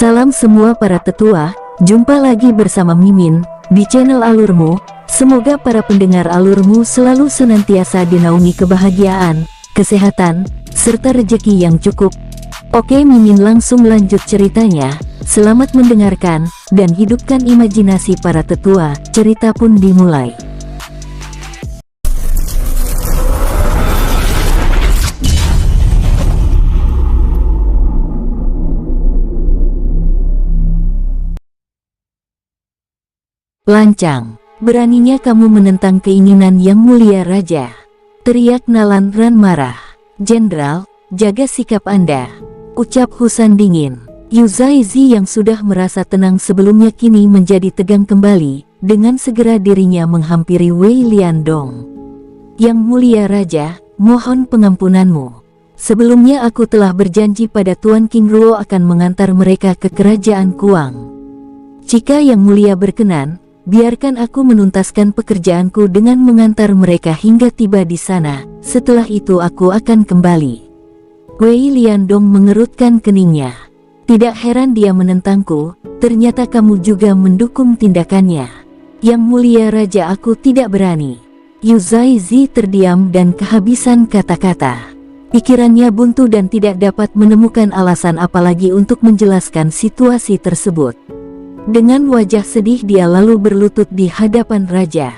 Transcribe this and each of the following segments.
Salam semua para tetua, jumpa lagi bersama Mimin di channel Alurmu. Semoga para pendengar Alurmu selalu senantiasa dinaungi kebahagiaan, kesehatan, serta rezeki yang cukup. Oke, Mimin langsung lanjut ceritanya. Selamat mendengarkan, dan hidupkan imajinasi para tetua. Cerita pun dimulai. Lancang, beraninya kamu menentang keinginan yang mulia raja, teriak Nalan Ran marah. Jenderal, jaga sikap Anda, ucap Husan dingin. Yu Zaizi yang sudah merasa tenang sebelumnya kini menjadi tegang kembali. Dengan segera dirinya menghampiri Wei Liandong. Yang mulia raja, mohon pengampunanmu. Sebelumnya aku telah berjanji pada Tuan King Ruo akan mengantar mereka ke kerajaan Kuang. Jika yang mulia berkenan, biarkan aku menuntaskan pekerjaanku dengan mengantar mereka hingga tiba di sana. Setelah itu aku akan kembali. Wei Liandong mengerutkan keningnya. Tidak heran dia menentangku, ternyata kamu juga mendukung tindakannya. Yang mulia raja, aku tidak berani. Yu Zaizi terdiam dan kehabisan kata-kata. Pikirannya buntu dan tidak dapat menemukan alasan apalagi untuk menjelaskan situasi tersebut. Dengan wajah sedih dia lalu berlutut di hadapan raja.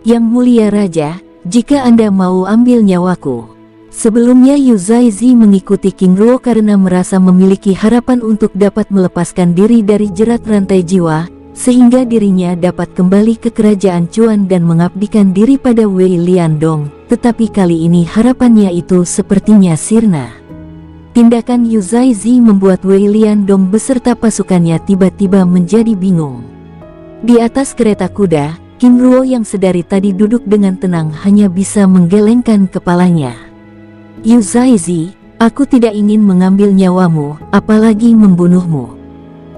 Yang mulia raja, jika Anda mau ambil nyawaku. Sebelumnya Yu Zaizi mengikuti King Ruo karena merasa memiliki harapan untuk dapat melepaskan diri dari jerat rantai jiwa, sehingga dirinya dapat kembali ke kerajaan Chuan dan mengabdikan diri pada Wei Liandong. Tetapi kali ini harapannya itu sepertinya sirna. Tindakan Yu Zaizi membuat Wei Liandong beserta pasukannya tiba-tiba menjadi bingung. Di atas kereta kuda, King Ruo yang sedari tadi duduk dengan tenang hanya bisa menggelengkan kepalanya. Yu Zaizi, aku tidak ingin mengambil nyawamu, apalagi membunuhmu.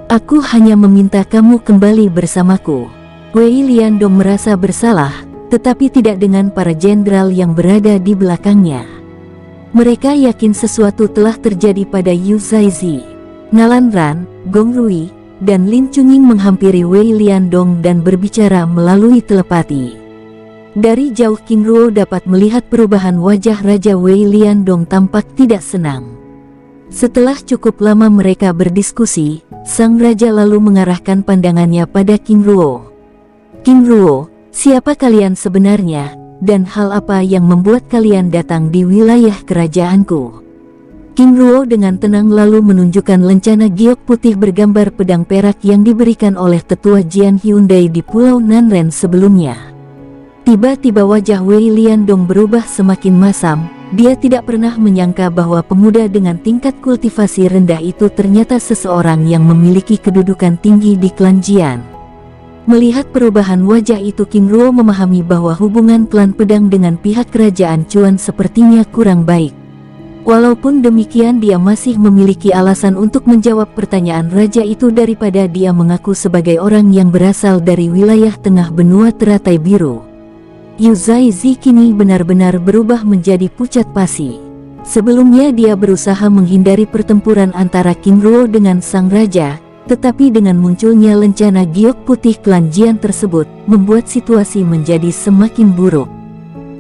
Aku hanya meminta kamu kembali bersamaku. Wei Liandong merasa bersalah, tetapi tidak dengan para jenderal yang berada di belakangnya. Mereka yakin sesuatu telah terjadi pada Yu Zaizi. Nalan Ran, Gong Rui, dan Lin Chungying menghampiri Wei Liandong dan berbicara melalui telepati. Dari jauh King Ruo dapat melihat perubahan wajah Raja Wei Liandong tampak tidak senang. Setelah cukup lama mereka berdiskusi, sang raja lalu mengarahkan pandangannya pada King Ruo. King Ruo, siapa kalian sebenarnya? Dan hal apa yang membuat kalian datang di wilayah kerajaanku? King Ruo dengan tenang lalu menunjukkan lencana giok putih bergambar pedang perak yang diberikan oleh tetua Jian Hyundai di Pulau Nanren sebelumnya. Tiba-tiba wajah Wei Liandong berubah semakin masam. Dia tidak pernah menyangka bahwa pemuda dengan tingkat kultivasi rendah itu ternyata seseorang yang memiliki kedudukan tinggi di klan Jian. Melihat perubahan wajah itu, King Ruo memahami bahwa hubungan klan pedang dengan pihak kerajaan Chuan sepertinya kurang baik. Walaupun demikian dia masih memiliki alasan untuk menjawab pertanyaan raja itu daripada dia mengaku sebagai orang yang berasal dari wilayah tengah benua teratai biru. Yu Zaizi kini benar-benar berubah menjadi pucat pasi. Sebelumnya dia berusaha menghindari pertempuran antara King Ruo dengan sang raja, tetapi dengan munculnya lencana giok putih klan Jian tersebut, membuat situasi menjadi semakin buruk.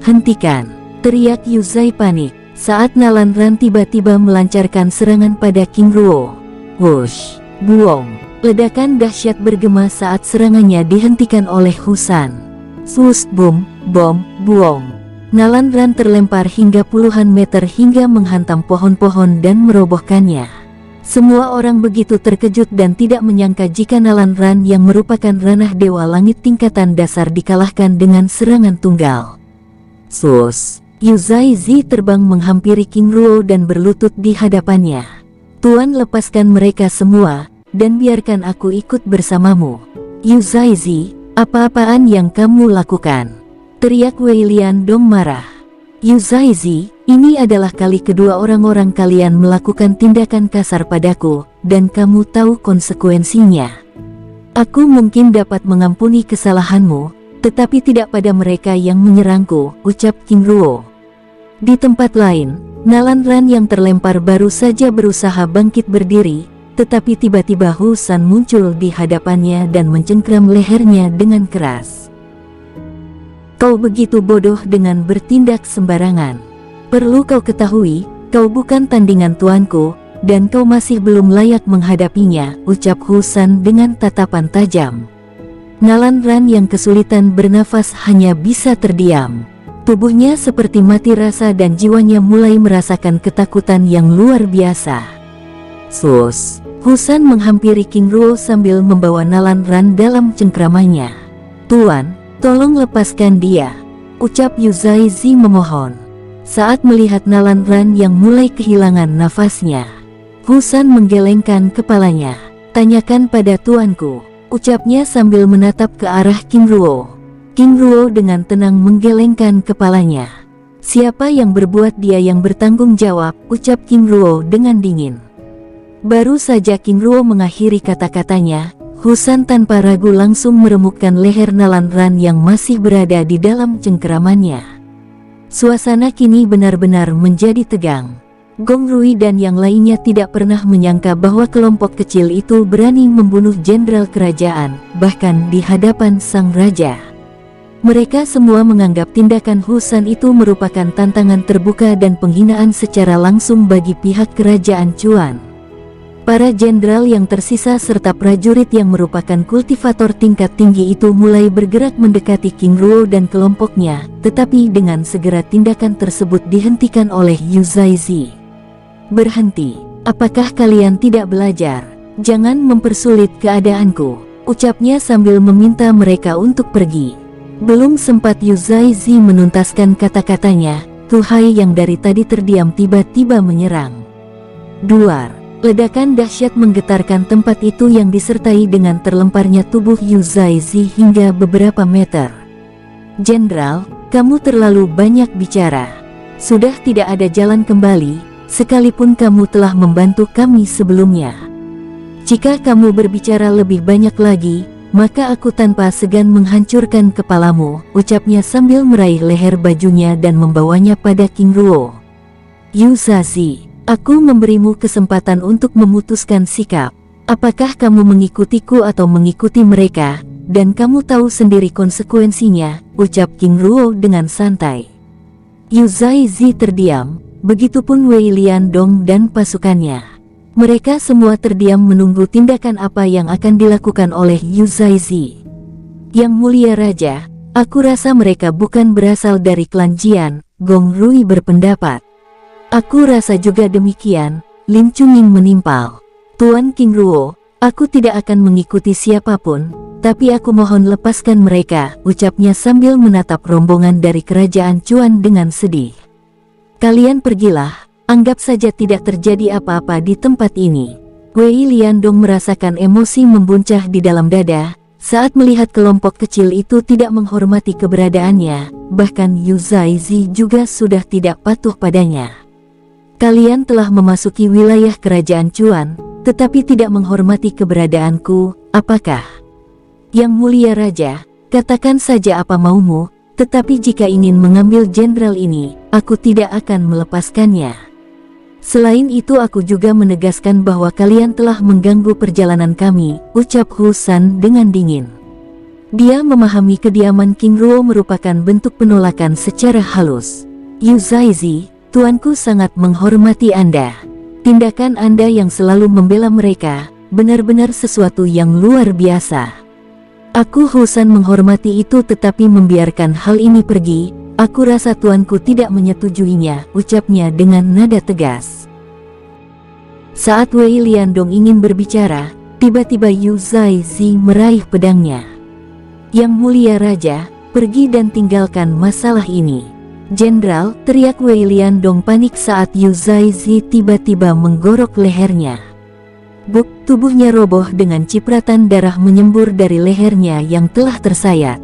Hentikan! Teriak Yu Zai panik, saat Nalan Ran tiba-tiba melancarkan serangan pada King Ruo. Wush! Buong! Ledakan dahsyat bergema saat serangannya dihentikan oleh Husan. Sus bum, bom, buong! Nalan Ran terlempar hingga puluhan meter hingga menghantam pohon-pohon dan merobohkannya. Semua orang begitu terkejut dan tidak menyangka jika Nalan Ran yang merupakan ranah dewa langit tingkatan dasar dikalahkan dengan serangan tunggal. Sus! Yu Zaizi terbang menghampiri King Ruo dan berlutut di hadapannya. Tuan, lepaskan mereka semua, dan biarkan aku ikut bersamamu. Yu Zaizi, apa-apaan yang kamu lakukan? Teriak Wei Liandong marah. Yu Zaizi, ini adalah kali kedua orang-orang kalian melakukan tindakan kasar padaku, dan kamu tahu konsekuensinya. Aku mungkin dapat mengampuni kesalahanmu, tetapi tidak pada mereka yang menyerangku, ucap King Ruo. Di tempat lain, Nalan Ran yang terlempar baru saja berusaha bangkit berdiri, tetapi tiba-tiba Husan muncul di hadapannya dan mencengkram lehernya dengan keras. Kau begitu bodoh dengan bertindak sembarangan. Perlu kau ketahui, kau bukan tandingan tuanku, dan kau masih belum layak menghadapinya, ucap Husan dengan tatapan tajam. Nalan Ran yang kesulitan bernafas hanya bisa terdiam. Tubuhnya seperti mati rasa dan jiwanya mulai merasakan ketakutan yang luar biasa. Sus, Husan menghampiri King Ruo sambil membawa Nalan Ran dalam cengkramannya. Tuan, tolong lepaskan dia, ucap Yu Zaizi memohon. Saat melihat Nalan Ran yang mulai kehilangan nafasnya, Husan menggelengkan kepalanya. Tanyakan pada tuanku, ucapnya sambil menatap ke arah King Ruo. King Ruo dengan tenang menggelengkan kepalanya. Siapa yang berbuat dia yang bertanggung jawab, ucap King Ruo dengan dingin. Baru saja King Ruo mengakhiri kata-katanya, Husan tanpa ragu langsung meremukkan leher Nalan Ran yang masih berada di dalam cengkeramannya. Suasana kini benar-benar menjadi tegang. Gong Rui dan yang lainnya tidak pernah menyangka bahwa kelompok kecil itu berani membunuh jenderal kerajaan, bahkan di hadapan sang raja. Mereka semua menganggap tindakan Husan itu merupakan tantangan terbuka dan penghinaan secara langsung bagi pihak kerajaan Chuan. Para jenderal yang tersisa serta prajurit yang merupakan kultivator tingkat tinggi itu mulai bergerak mendekati King Ruo dan kelompoknya, tetapi dengan segera tindakan tersebut dihentikan oleh Yu Zaizi. Berhenti, apakah kalian tidak belajar? Jangan mempersulit keadaanku, ucapnya sambil meminta mereka untuk pergi. Belum sempat Yu Zaizi menuntaskan kata-katanya, Tuhai yang dari tadi terdiam tiba-tiba menyerang. Duar, ledakan dahsyat menggetarkan tempat itu yang disertai dengan terlemparnya tubuh Yu Zaizi hingga beberapa meter. Jenderal, kamu terlalu banyak bicara. Sudah tidak ada jalan kembali, sekalipun kamu telah membantu kami sebelumnya. Jika kamu berbicara lebih banyak lagi, maka aku tanpa segan menghancurkan kepalamu, ucapnya sambil meraih leher bajunya dan membawanya pada King Ruo. Yu Zaizi, aku memberimu kesempatan untuk memutuskan sikap. Apakah kamu mengikutiku atau mengikuti mereka, dan kamu tahu sendiri konsekuensinya, ucap King Ruo dengan santai. Yu Zaizi terdiam, begitupun Wei Liandong dan pasukannya. Mereka semua terdiam menunggu tindakan apa yang akan dilakukan oleh Yu Zaizi. Yang mulia raja, aku rasa mereka bukan berasal dari klan Jian, Gong Rui berpendapat. Aku rasa juga demikian, Lin Chunging menimpal. Tuan King Ruo, aku tidak akan mengikuti siapapun, tapi aku mohon lepaskan mereka, ucapnya sambil menatap rombongan dari kerajaan Chuan dengan sedih. Kalian pergilah. Anggap saja tidak terjadi apa-apa di tempat ini. Wei Liandong merasakan emosi membuncah di dalam dada, saat melihat kelompok kecil itu tidak menghormati keberadaannya, bahkan Yu Zaizi juga sudah tidak patuh padanya. Kalian telah memasuki wilayah kerajaan Chuan, tetapi tidak menghormati keberadaanku, apakah? Yang mulia raja, katakan saja apa maumu, tetapi jika ingin mengambil jenderal ini, aku tidak akan melepaskannya. Selain itu aku juga menegaskan bahwa kalian telah mengganggu perjalanan kami, ucap Husan dengan dingin. Dia memahami kediaman King Ruo merupakan bentuk penolakan secara halus. Yu Zaizi, tuanku sangat menghormati Anda. Tindakan Anda yang selalu membela mereka, benar-benar sesuatu yang luar biasa. Aku Husan menghormati itu tetapi membiarkan hal ini pergi, aku rasa tuanku tidak menyetujuinya, ucapnya dengan nada tegas. Saat Wei Liandong ingin berbicara, tiba-tiba Yu Zaizi meraih pedangnya. Yang mulia raja, pergi dan tinggalkan masalah ini. Jenderal, teriak Wei Liandong panik saat Yu Zaizi tiba-tiba menggorok lehernya. Buk, tubuhnya roboh dengan cipratan darah menyembur dari lehernya yang telah tersayat.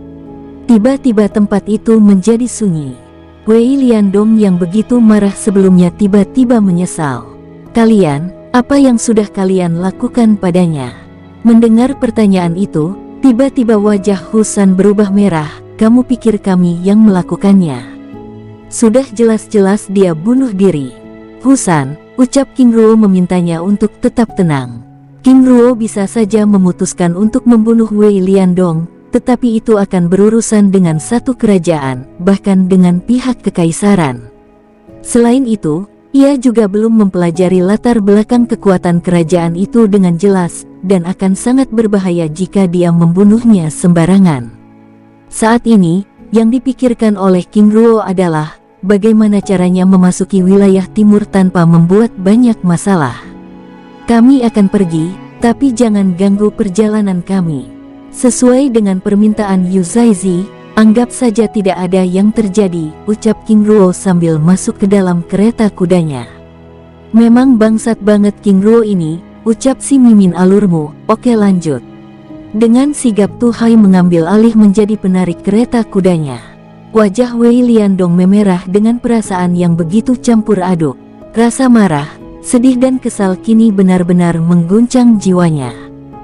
Tiba-tiba tempat itu menjadi sunyi. Wei Liandong yang begitu marah sebelumnya tiba-tiba menyesal. Kalian, apa yang sudah kalian lakukan padanya? Mendengar pertanyaan itu, tiba-tiba wajah Husan berubah merah. Kamu pikir kami yang melakukannya? Sudah jelas-jelas dia bunuh diri. Husan, ucap King Ruo memintanya untuk tetap tenang. King Ruo bisa saja memutuskan untuk membunuh Wei Liandong, tetapi itu akan berurusan dengan satu kerajaan, bahkan dengan pihak kekaisaran. Selain itu, ia juga belum mempelajari latar belakang kekuatan kerajaan itu dengan jelas, dan akan sangat berbahaya jika dia membunuhnya sembarangan. Saat ini, yang dipikirkan oleh King Ruo adalah bagaimana caranya memasuki wilayah timur tanpa membuat banyak masalah. Kami akan pergi, tapi jangan ganggu perjalanan kami. Sesuai dengan permintaan Yu Zaizi, anggap saja tidak ada yang terjadi, ucap King Ruo sambil masuk ke dalam kereta kudanya. Memang bangsat banget King Ruo ini, ucap si Mimin alurmu, oke lanjut. Dengan sigap Tu Hai mengambil alih menjadi penarik kereta kudanya. Wajah Wei Liandong memerah dengan perasaan yang begitu campur aduk. Rasa marah, sedih dan kesal kini benar-benar mengguncang jiwanya.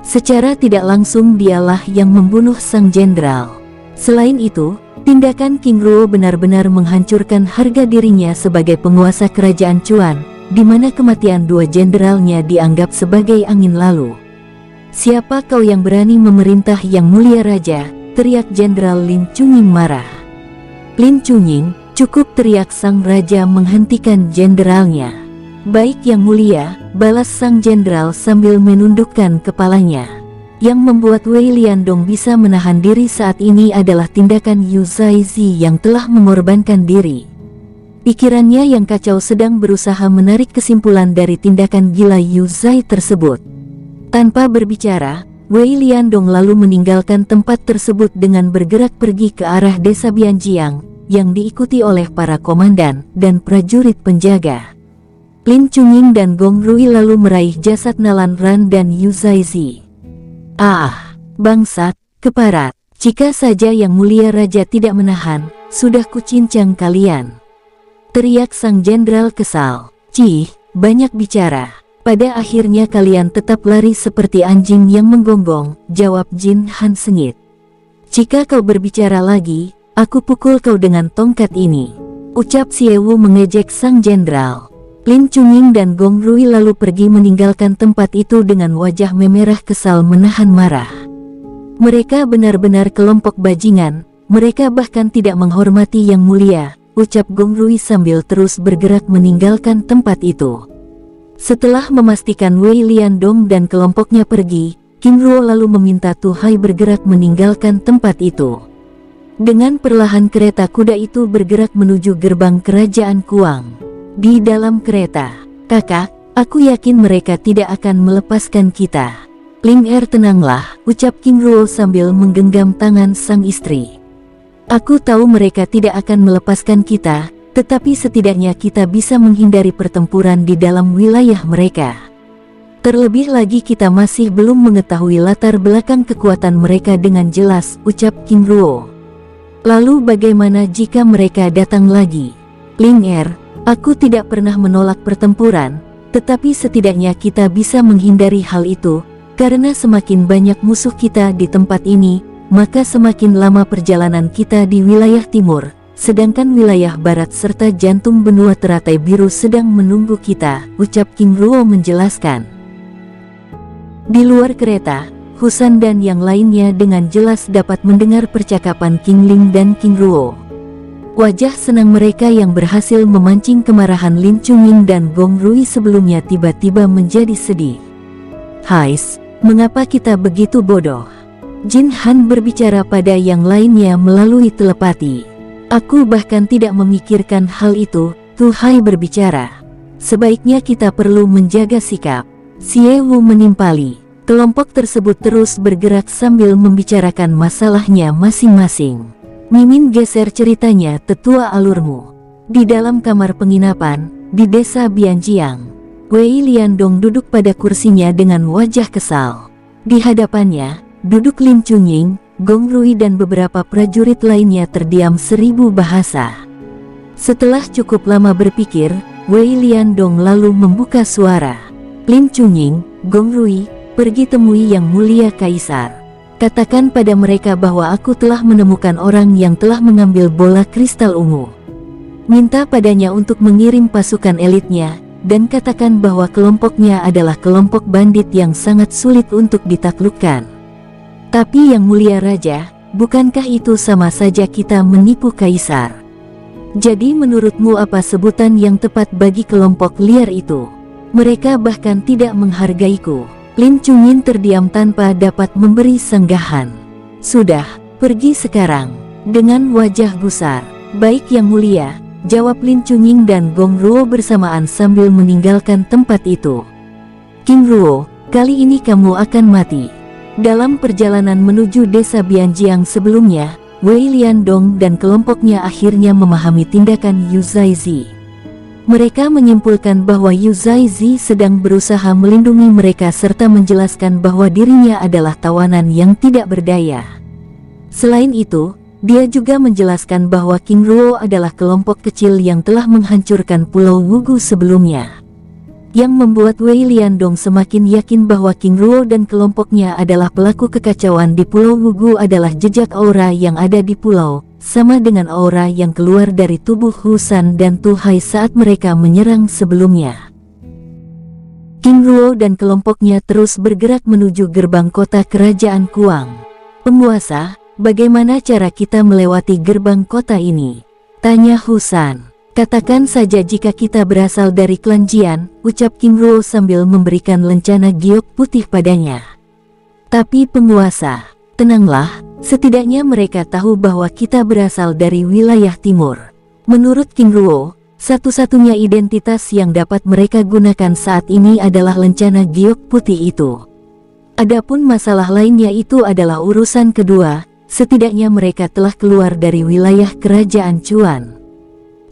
Secara tidak langsung dialah yang membunuh sang jenderal. Selain itu, tindakan King Ruo benar-benar menghancurkan harga dirinya sebagai penguasa kerajaan Chuan, di mana kematian dua jenderalnya dianggap sebagai angin lalu. Siapa kau yang berani memerintah yang mulia raja? Teriak Jenderal Lin Chunying marah. Lin Chunying, cukup, teriak sang raja menghentikan jenderalnya. Baik yang mulia, balas sang jenderal sambil menundukkan kepalanya. Yang membuat Wei Liandong bisa menahan diri saat ini adalah tindakan Yu Zaizi yang telah mengorbankan diri. Pikirannya yang kacau sedang berusaha menarik kesimpulan dari tindakan gila Yu Zai tersebut. Tanpa berbicara, Wei Liandong lalu meninggalkan tempat tersebut dengan bergerak pergi ke arah desa Bianjiang, yang diikuti oleh para komandan dan prajurit penjaga. Lin Chunying dan Gong Rui lalu meraih jasad Nalan Ran dan Yu Zaizi. Ah, bangsat, keparat, jika saja yang mulia raja tidak menahan, sudah kucincang kalian. Teriak sang jenderal kesal. Cih, banyak bicara. Pada akhirnya kalian tetap lari seperti anjing yang menggonggong, jawab Jin Han sengit. Jika kau berbicara lagi, aku pukul kau dengan tongkat ini, ucap Xiewu mengejek sang jenderal. Lin Chunying dan Gong Rui lalu pergi meninggalkan tempat itu dengan wajah memerah kesal menahan marah. Mereka benar-benar kelompok bajingan, mereka bahkan tidak menghormati yang mulia, ucap Gong Rui sambil terus bergerak meninggalkan tempat itu. Setelah memastikan Wei Liandong dan kelompoknya pergi, King Ruo lalu meminta Tu Hai bergerak meninggalkan tempat itu. Dengan perlahan kereta kuda itu bergerak menuju gerbang kerajaan Kuang. Di dalam kereta, kakak, aku yakin mereka tidak akan melepaskan kita. Ling Er, tenanglah, ucap King Ruo sambil menggenggam tangan sang istri. Aku tahu mereka tidak akan melepaskan kita, tetapi setidaknya kita bisa menghindari pertempuran di dalam wilayah mereka. Terlebih lagi kita masih belum mengetahui latar belakang kekuatan mereka dengan jelas, ucap King Ruo. Lalu bagaimana jika mereka datang lagi? Ling Er, aku tidak pernah menolak pertempuran, tetapi setidaknya kita bisa menghindari hal itu, karena semakin banyak musuh kita di tempat ini, maka semakin lama perjalanan kita di wilayah timur. Sedangkan wilayah barat serta jantung benua teratai biru sedang menunggu kita, ucap King Ruo menjelaskan. Di luar kereta, Husan dan yang lainnya dengan jelas dapat mendengar percakapan King Ling dan King Ruo. Wajah senang mereka yang berhasil memancing kemarahan Lin Chunying dan Gong Rui sebelumnya tiba-tiba menjadi sedih. Hais, mengapa kita begitu bodoh? Jin Han berbicara pada yang lainnya melalui telepati. Aku bahkan tidak memikirkan hal itu, Tu Hai berbicara. Sebaiknya kita perlu menjaga sikap. Xiewu menimpali. Kelompok tersebut terus bergerak sambil membicarakan masalahnya masing-masing. Mimin geser ceritanya, tetua alurmu. Di dalam kamar penginapan, di desa Bianjiang, Wei Liandong duduk pada kursinya dengan wajah kesal. Di hadapannya, duduk Lin Chunying, Gong Rui dan beberapa prajurit lainnya terdiam 1000 bahasa. Setelah cukup lama berpikir, Wei Liandong lalu membuka suara. Lin Chunying, Gong Rui, pergi temui yang mulia kaisar. Katakan pada mereka bahwa aku telah menemukan orang yang telah mengambil bola kristal ungu. Minta padanya untuk mengirim pasukan elitnya, dan katakan bahwa kelompoknya adalah kelompok bandit yang sangat sulit untuk ditaklukkan. Tapi Yang Mulia Raja, bukankah itu sama saja kita menipu Kaisar? Jadi menurutmu apa sebutan yang tepat bagi kelompok liar itu? Mereka bahkan tidak menghargaiku. Lin Chunyin terdiam tanpa dapat memberi sanggahan. Sudah, pergi sekarang. Dengan wajah gusar. Baik Yang Mulia, jawab Lin Chunyin dan Gong Ruo bersamaan sambil meninggalkan tempat itu. King Ruo, kali ini kamu akan mati. Dalam perjalanan menuju desa Bianjiang sebelumnya, Wei Liandong dan kelompoknya akhirnya memahami tindakan Yu Zaizi. Mereka menyimpulkan bahwa Yu Zaizi sedang berusaha melindungi mereka serta menjelaskan bahwa dirinya adalah tawanan yang tidak berdaya. Selain itu, dia juga menjelaskan bahwa King Ruo adalah kelompok kecil yang telah menghancurkan Pulau Wugu sebelumnya. Yang membuat Wei Liandong semakin yakin bahwa King Ruo dan kelompoknya adalah pelaku kekacauan di Pulau Wugu adalah jejak aura yang ada di pulau, sama dengan aura yang keluar dari tubuh Husan dan Tu Hai saat mereka menyerang sebelumnya. King Ruo dan kelompoknya terus bergerak menuju gerbang kota kerajaan Kuang. Penguasa, bagaimana cara kita melewati gerbang kota ini? Tanya Husan. Katakan saja jika kita berasal dari klan Jian, ucap King Ruo sambil memberikan lencana giok putih padanya. Tapi penguasa, tenanglah, setidaknya mereka tahu bahwa kita berasal dari wilayah timur. Menurut King Ruo, satu-satunya identitas yang dapat mereka gunakan saat ini adalah lencana giok putih itu. Adapun masalah lainnya itu adalah urusan kedua, setidaknya mereka telah keluar dari wilayah kerajaan Chuan.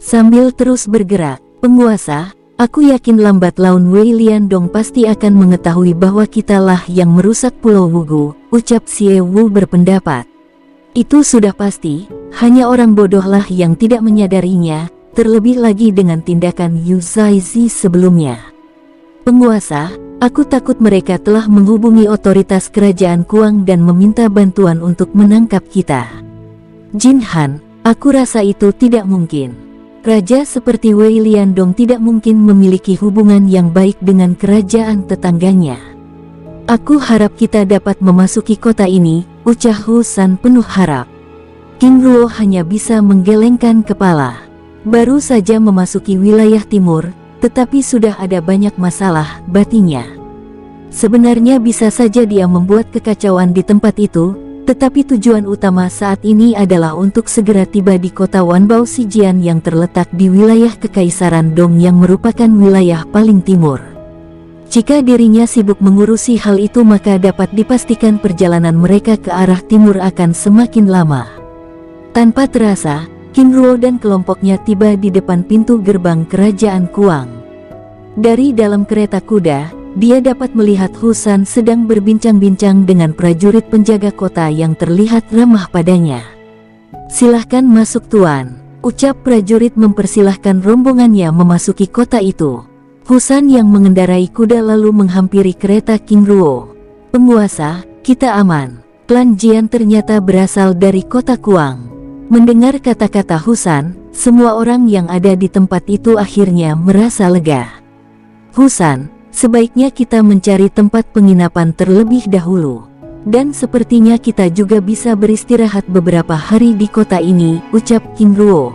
Sambil terus bergerak, penguasa, aku yakin lambat laun Wei Liandong pasti akan mengetahui bahwa kitalah yang merusak Pulau Wugu, ucap Xie Wu berpendapat. Itu sudah pasti, hanya orang bodohlah yang tidak menyadarinya, terlebih lagi dengan tindakan Yu Zaizi sebelumnya. Penguasa, aku takut mereka telah menghubungi otoritas kerajaan Kuang dan meminta bantuan untuk menangkap kita. Jin Han, aku rasa itu tidak mungkin. Raja seperti Wei Liandong tidak mungkin memiliki hubungan yang baik dengan kerajaan tetangganya. Aku harap kita dapat memasuki kota ini, ucap Husan penuh harap. King Ruo hanya bisa menggelengkan kepala. Baru saja memasuki wilayah timur, tetapi sudah ada banyak masalah, batinnya. Sebenarnya bisa saja dia membuat kekacauan di tempat itu, tetapi tujuan utama saat ini adalah untuk segera tiba di kota Wanbao Sijian yang terletak di wilayah Kekaisaran Dong yang merupakan wilayah paling timur. Jika dirinya sibuk mengurusi hal itu maka dapat dipastikan perjalanan mereka ke arah timur akan semakin lama. Tanpa terasa, King Ruo dan kelompoknya tiba di depan pintu gerbang kerajaan Kuang. Dari dalam kereta kuda, dia dapat melihat Husan sedang berbincang-bincang dengan prajurit penjaga kota yang terlihat ramah padanya. Silahkan masuk tuan, ucap prajurit mempersilahkan rombongannya memasuki kota itu. Husan yang mengendarai kuda lalu menghampiri kereta King Ruo. Penguasa, kita aman. Klan Jian ternyata berasal dari kota Kuang. Mendengar kata-kata Husan, semua orang yang ada di tempat itu akhirnya merasa lega. Husan, sebaiknya kita mencari tempat penginapan terlebih dahulu. Dan sepertinya kita juga bisa beristirahat beberapa hari di kota ini, ucap King Ruo.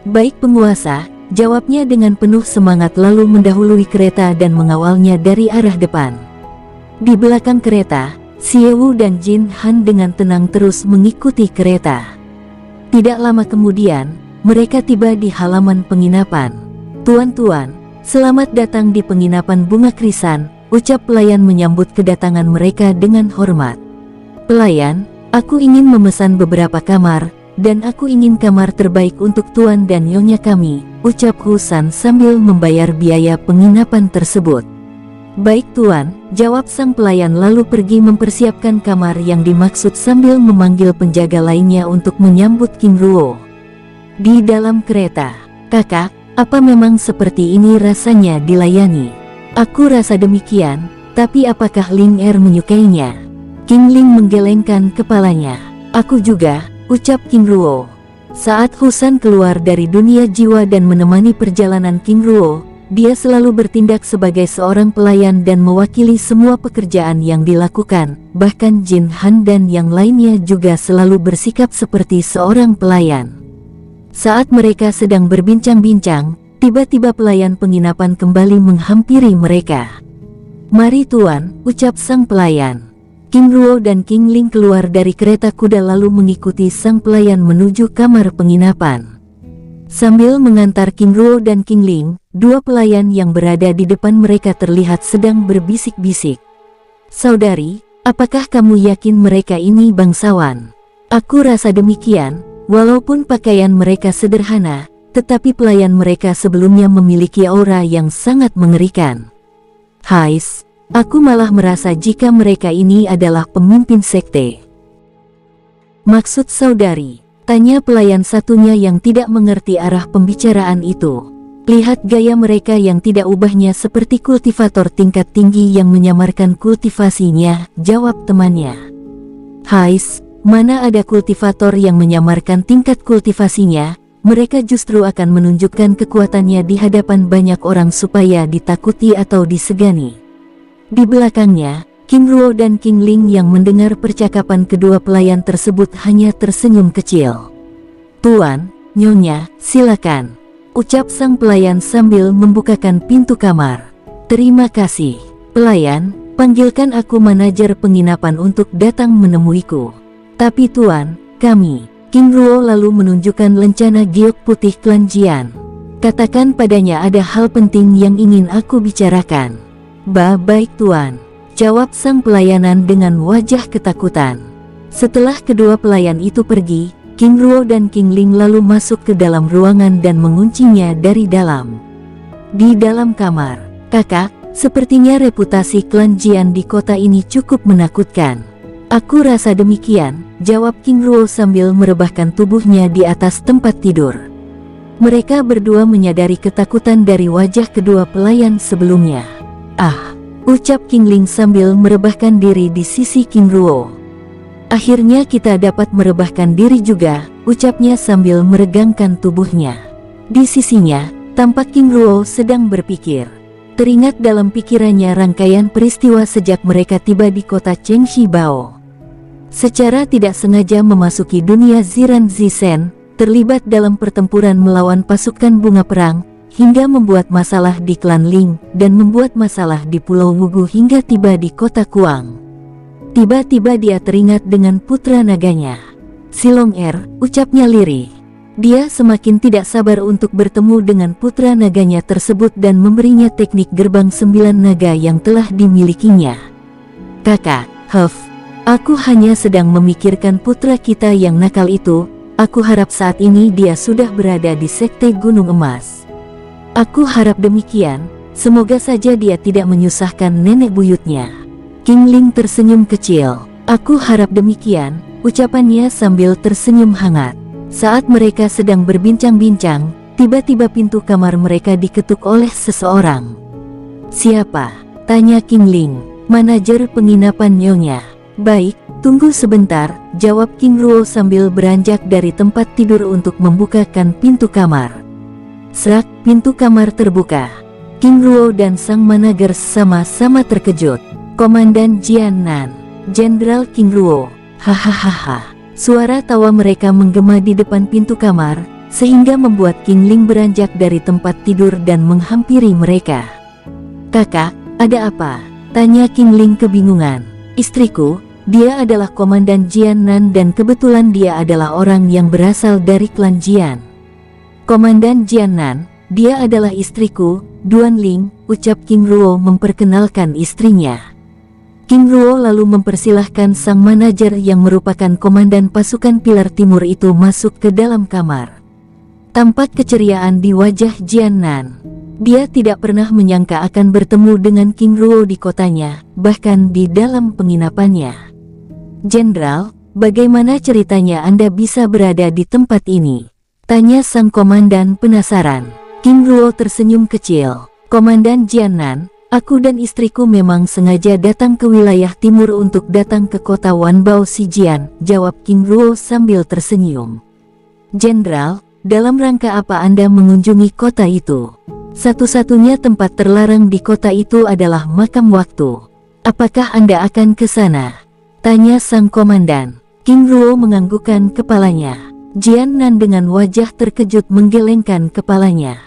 Baik penguasa, jawabnya dengan penuh semangat lalu mendahului kereta dan mengawalnya dari arah depan. Di belakang kereta, Xie Wu dan Jin Han dengan tenang terus mengikuti kereta. Tidak lama kemudian, mereka tiba di halaman penginapan. Tuan-tuan, selamat datang di penginapan Bunga Krisan, ucap pelayan menyambut kedatangan mereka dengan hormat. Pelayan, aku ingin memesan beberapa kamar, dan aku ingin kamar terbaik untuk tuan dan nyonya kami, ucap Husan sambil membayar biaya penginapan tersebut. Baik tuan, jawab sang pelayan lalu pergi mempersiapkan kamar yang dimaksud sambil memanggil penjaga lainnya untuk menyambut King Ruo. Di dalam kereta, kakak, apa memang seperti ini rasanya dilayani? Aku rasa demikian, tapi apakah Ling Er menyukainya? King Ling menggelengkan kepalanya. Aku juga, ucap King Ruo. Saat Husan keluar dari dunia jiwa dan menemani perjalanan King Ruo, Dia selalu bertindak sebagai seorang pelayan dan mewakili semua pekerjaan yang dilakukan. Bahkan Jin Han dan yang lainnya juga selalu bersikap seperti seorang pelayan. Saat mereka sedang berbincang-bincang, tiba-tiba pelayan penginapan kembali menghampiri mereka. "Mari Tuan," ucap sang pelayan. King Ruo dan King Ling keluar dari kereta kuda lalu mengikuti sang pelayan menuju kamar penginapan. Sambil mengantar King Ruo dan King Ling, dua pelayan yang berada di depan mereka terlihat sedang berbisik-bisik. "Saudari, apakah kamu yakin mereka ini bangsawan?" "Aku rasa demikian, walaupun pakaian mereka sederhana, tetapi pelayan mereka sebelumnya memiliki aura yang sangat mengerikan. Hais, aku malah merasa jika mereka ini adalah pemimpin sekte." "Maksud saudari?" tanya pelayan satunya yang tidak mengerti arah pembicaraan itu. "Lihat gaya mereka yang tidak ubahnya seperti kultivator tingkat tinggi yang menyamarkan kultivasinya," jawab temannya. "Hais, mana ada kultivator yang menyamarkan tingkat kultivasinya, mereka justru akan menunjukkan kekuatannya di hadapan banyak orang supaya ditakuti atau disegani." Di belakangnya, King Ruo dan King Ling yang mendengar percakapan kedua pelayan tersebut hanya tersenyum kecil. "Tuan, Nyonya, silakan," ucap sang pelayan sambil membukakan pintu kamar. "Terima kasih, pelayan, panggilkan aku manajer penginapan untuk datang menemuiku." "Tapi Tuan, kami..." King Ruo lalu menunjukkan lencana giok putih klan Jian. "Katakan padanya ada hal penting yang ingin aku bicarakan." Baik Tuan," jawab sang pelayanan dengan wajah ketakutan. Setelah kedua pelayan itu pergi, King Ruo dan King Ling lalu masuk ke dalam ruangan dan menguncinya dari dalam. Di dalam kamar, "Kakak, sepertinya reputasi klan Jian di kota ini cukup menakutkan." "Aku rasa demikian," jawab King Ruo sambil merebahkan tubuhnya di atas tempat tidur. Mereka berdua menyadari ketakutan dari wajah kedua pelayan sebelumnya. "Ah," ucap King Ling sambil merebahkan diri di sisi King Ruo. "Akhirnya kita dapat merebahkan diri juga," ucapnya sambil meregangkan tubuhnya. Di sisinya, tampak King Ruo sedang berpikir. Teringat dalam pikirannya rangkaian peristiwa sejak mereka tiba di kota Chengxi Bao. Secara tidak sengaja memasuki dunia Ziran Zisen, terlibat dalam pertempuran melawan pasukan bunga perang, hingga membuat masalah di klan Ling, dan membuat masalah di Pulau Wugu hingga tiba di kota Kuang. Tiba-tiba dia teringat dengan putra naganya. "Silong Er," ucapnya lirih. Dia semakin tidak sabar untuk bertemu dengan putra naganya tersebut dan memberinya teknik gerbang 9 naga yang telah dimilikinya. "Kakak, aku hanya sedang memikirkan putra kita yang nakal itu. Aku harap saat ini dia sudah berada di Sekte Gunung Emas." "Aku harap demikian, semoga saja dia tidak menyusahkan nenek buyutnya." King Ling tersenyum kecil. "Aku harap demikian," ucapannya sambil tersenyum hangat. Saat mereka sedang berbincang-bincang, tiba-tiba pintu kamar mereka diketuk oleh seseorang. "Siapa?" tanya King Ling. "Manajer penginapan Nyonya." "Baik, tunggu sebentar," jawab King Ruo sambil beranjak dari tempat tidur untuk membukakan pintu kamar. Serak, pintu kamar terbuka. King Ruo dan sang manager sama-sama terkejut. "Komandan Jian Nan, Jenderal King Ruo." Hahaha. Suara tawa mereka menggema di depan pintu kamar, sehingga membuat King Ling beranjak dari tempat tidur dan menghampiri mereka. "Kakak, ada apa?" tanya King Ling kebingungan. "Istriku, dia adalah Komandan Jian Nan dan kebetulan dia adalah orang yang berasal dari klan Jian." "Komandan Jian Nan, dia adalah istriku, Duan Ling," ucap King Ruo memperkenalkan istrinya. King Ruo lalu mempersilahkan sang manajer yang merupakan komandan pasukan Pilar Timur itu masuk ke dalam kamar. Tampak keceriaan di wajah Jian Nan. Dia tidak pernah menyangka akan bertemu dengan King Ruo di kotanya, bahkan di dalam penginapannya. "Jenderal, bagaimana ceritanya Anda bisa berada di tempat ini?" tanya sang komandan penasaran. King Ruo tersenyum kecil. "Komandan Jian Nan, aku dan istriku memang sengaja datang ke wilayah timur untuk datang ke kota Wanbao Sijian," jawab King Ruo sambil tersenyum. "Jenderal, dalam rangka apa Anda mengunjungi kota itu?" Satu-satunya tempat terlarang di kota itu adalah makam waktu. Apakah Anda akan ke sana? Tanya sang komandan. King Ruo menganggukkan kepalanya. Jian Nan dengan wajah terkejut menggelengkan kepalanya.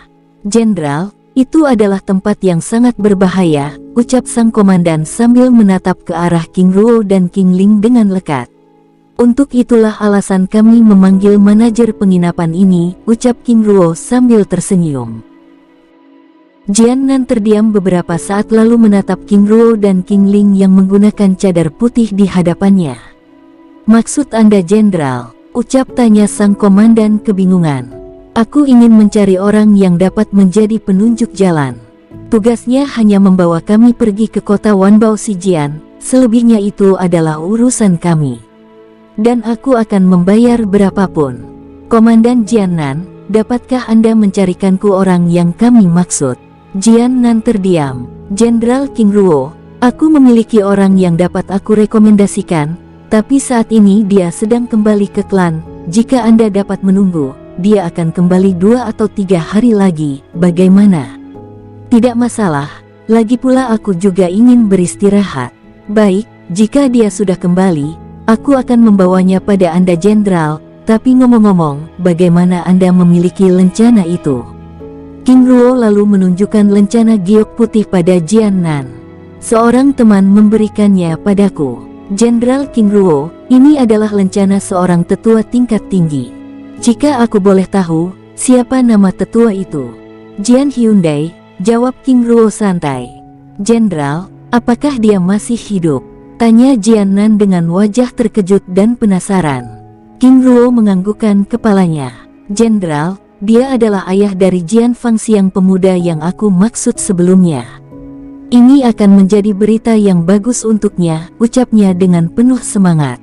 Jenderal, itu adalah tempat yang sangat berbahaya, ucap sang komandan sambil menatap ke arah King Ruo dan King Ling dengan lekat. Untuk itulah alasan kami memanggil manajer penginapan ini, ucap King Ruo sambil tersenyum. Jian Nan terdiam beberapa saat lalu menatap King Ruo dan King Ling yang menggunakan cadar putih di hadapannya. Maksud Anda Jenderal? Ucap tanya sang komandan kebingungan. Aku ingin mencari orang yang dapat menjadi penunjuk jalan. Tugasnya hanya membawa kami pergi ke kota Wanbao Sijian, selebihnya itu adalah urusan kami. Dan aku akan membayar berapapun. Komandan Jian Nan, dapatkah Anda mencarikanku orang yang kami maksud? Jian Nan terdiam. Jenderal King Ruo, aku memiliki orang yang dapat aku rekomendasikan, tapi saat ini dia sedang kembali ke klan. Jika Anda dapat menunggu, dia akan kembali 2 atau 3 hari lagi, bagaimana? Tidak masalah, lagi pula aku juga ingin beristirahat. Baik, jika dia sudah kembali, aku akan membawanya pada Anda Jenderal, tapi ngomong-ngomong, bagaimana Anda memiliki lencana itu? King Ruo lalu menunjukkan lencana giok putih pada Jian Nan. Seorang teman memberikannya padaku. Jenderal King Ruo, ini adalah lencana seorang tetua tingkat tinggi. Jika aku boleh tahu, siapa nama tetua itu? Jian Hyundai, jawab King Ruo santai. Jenderal, apakah dia masih hidup? Tanya Jian Nan dengan wajah terkejut dan penasaran. King Ruo menganggukkan kepalanya. Jenderal, dia adalah ayah dari Jian Fangxiang pemuda yang aku maksud sebelumnya. Ini akan menjadi berita yang bagus untuknya, ucapnya dengan penuh semangat.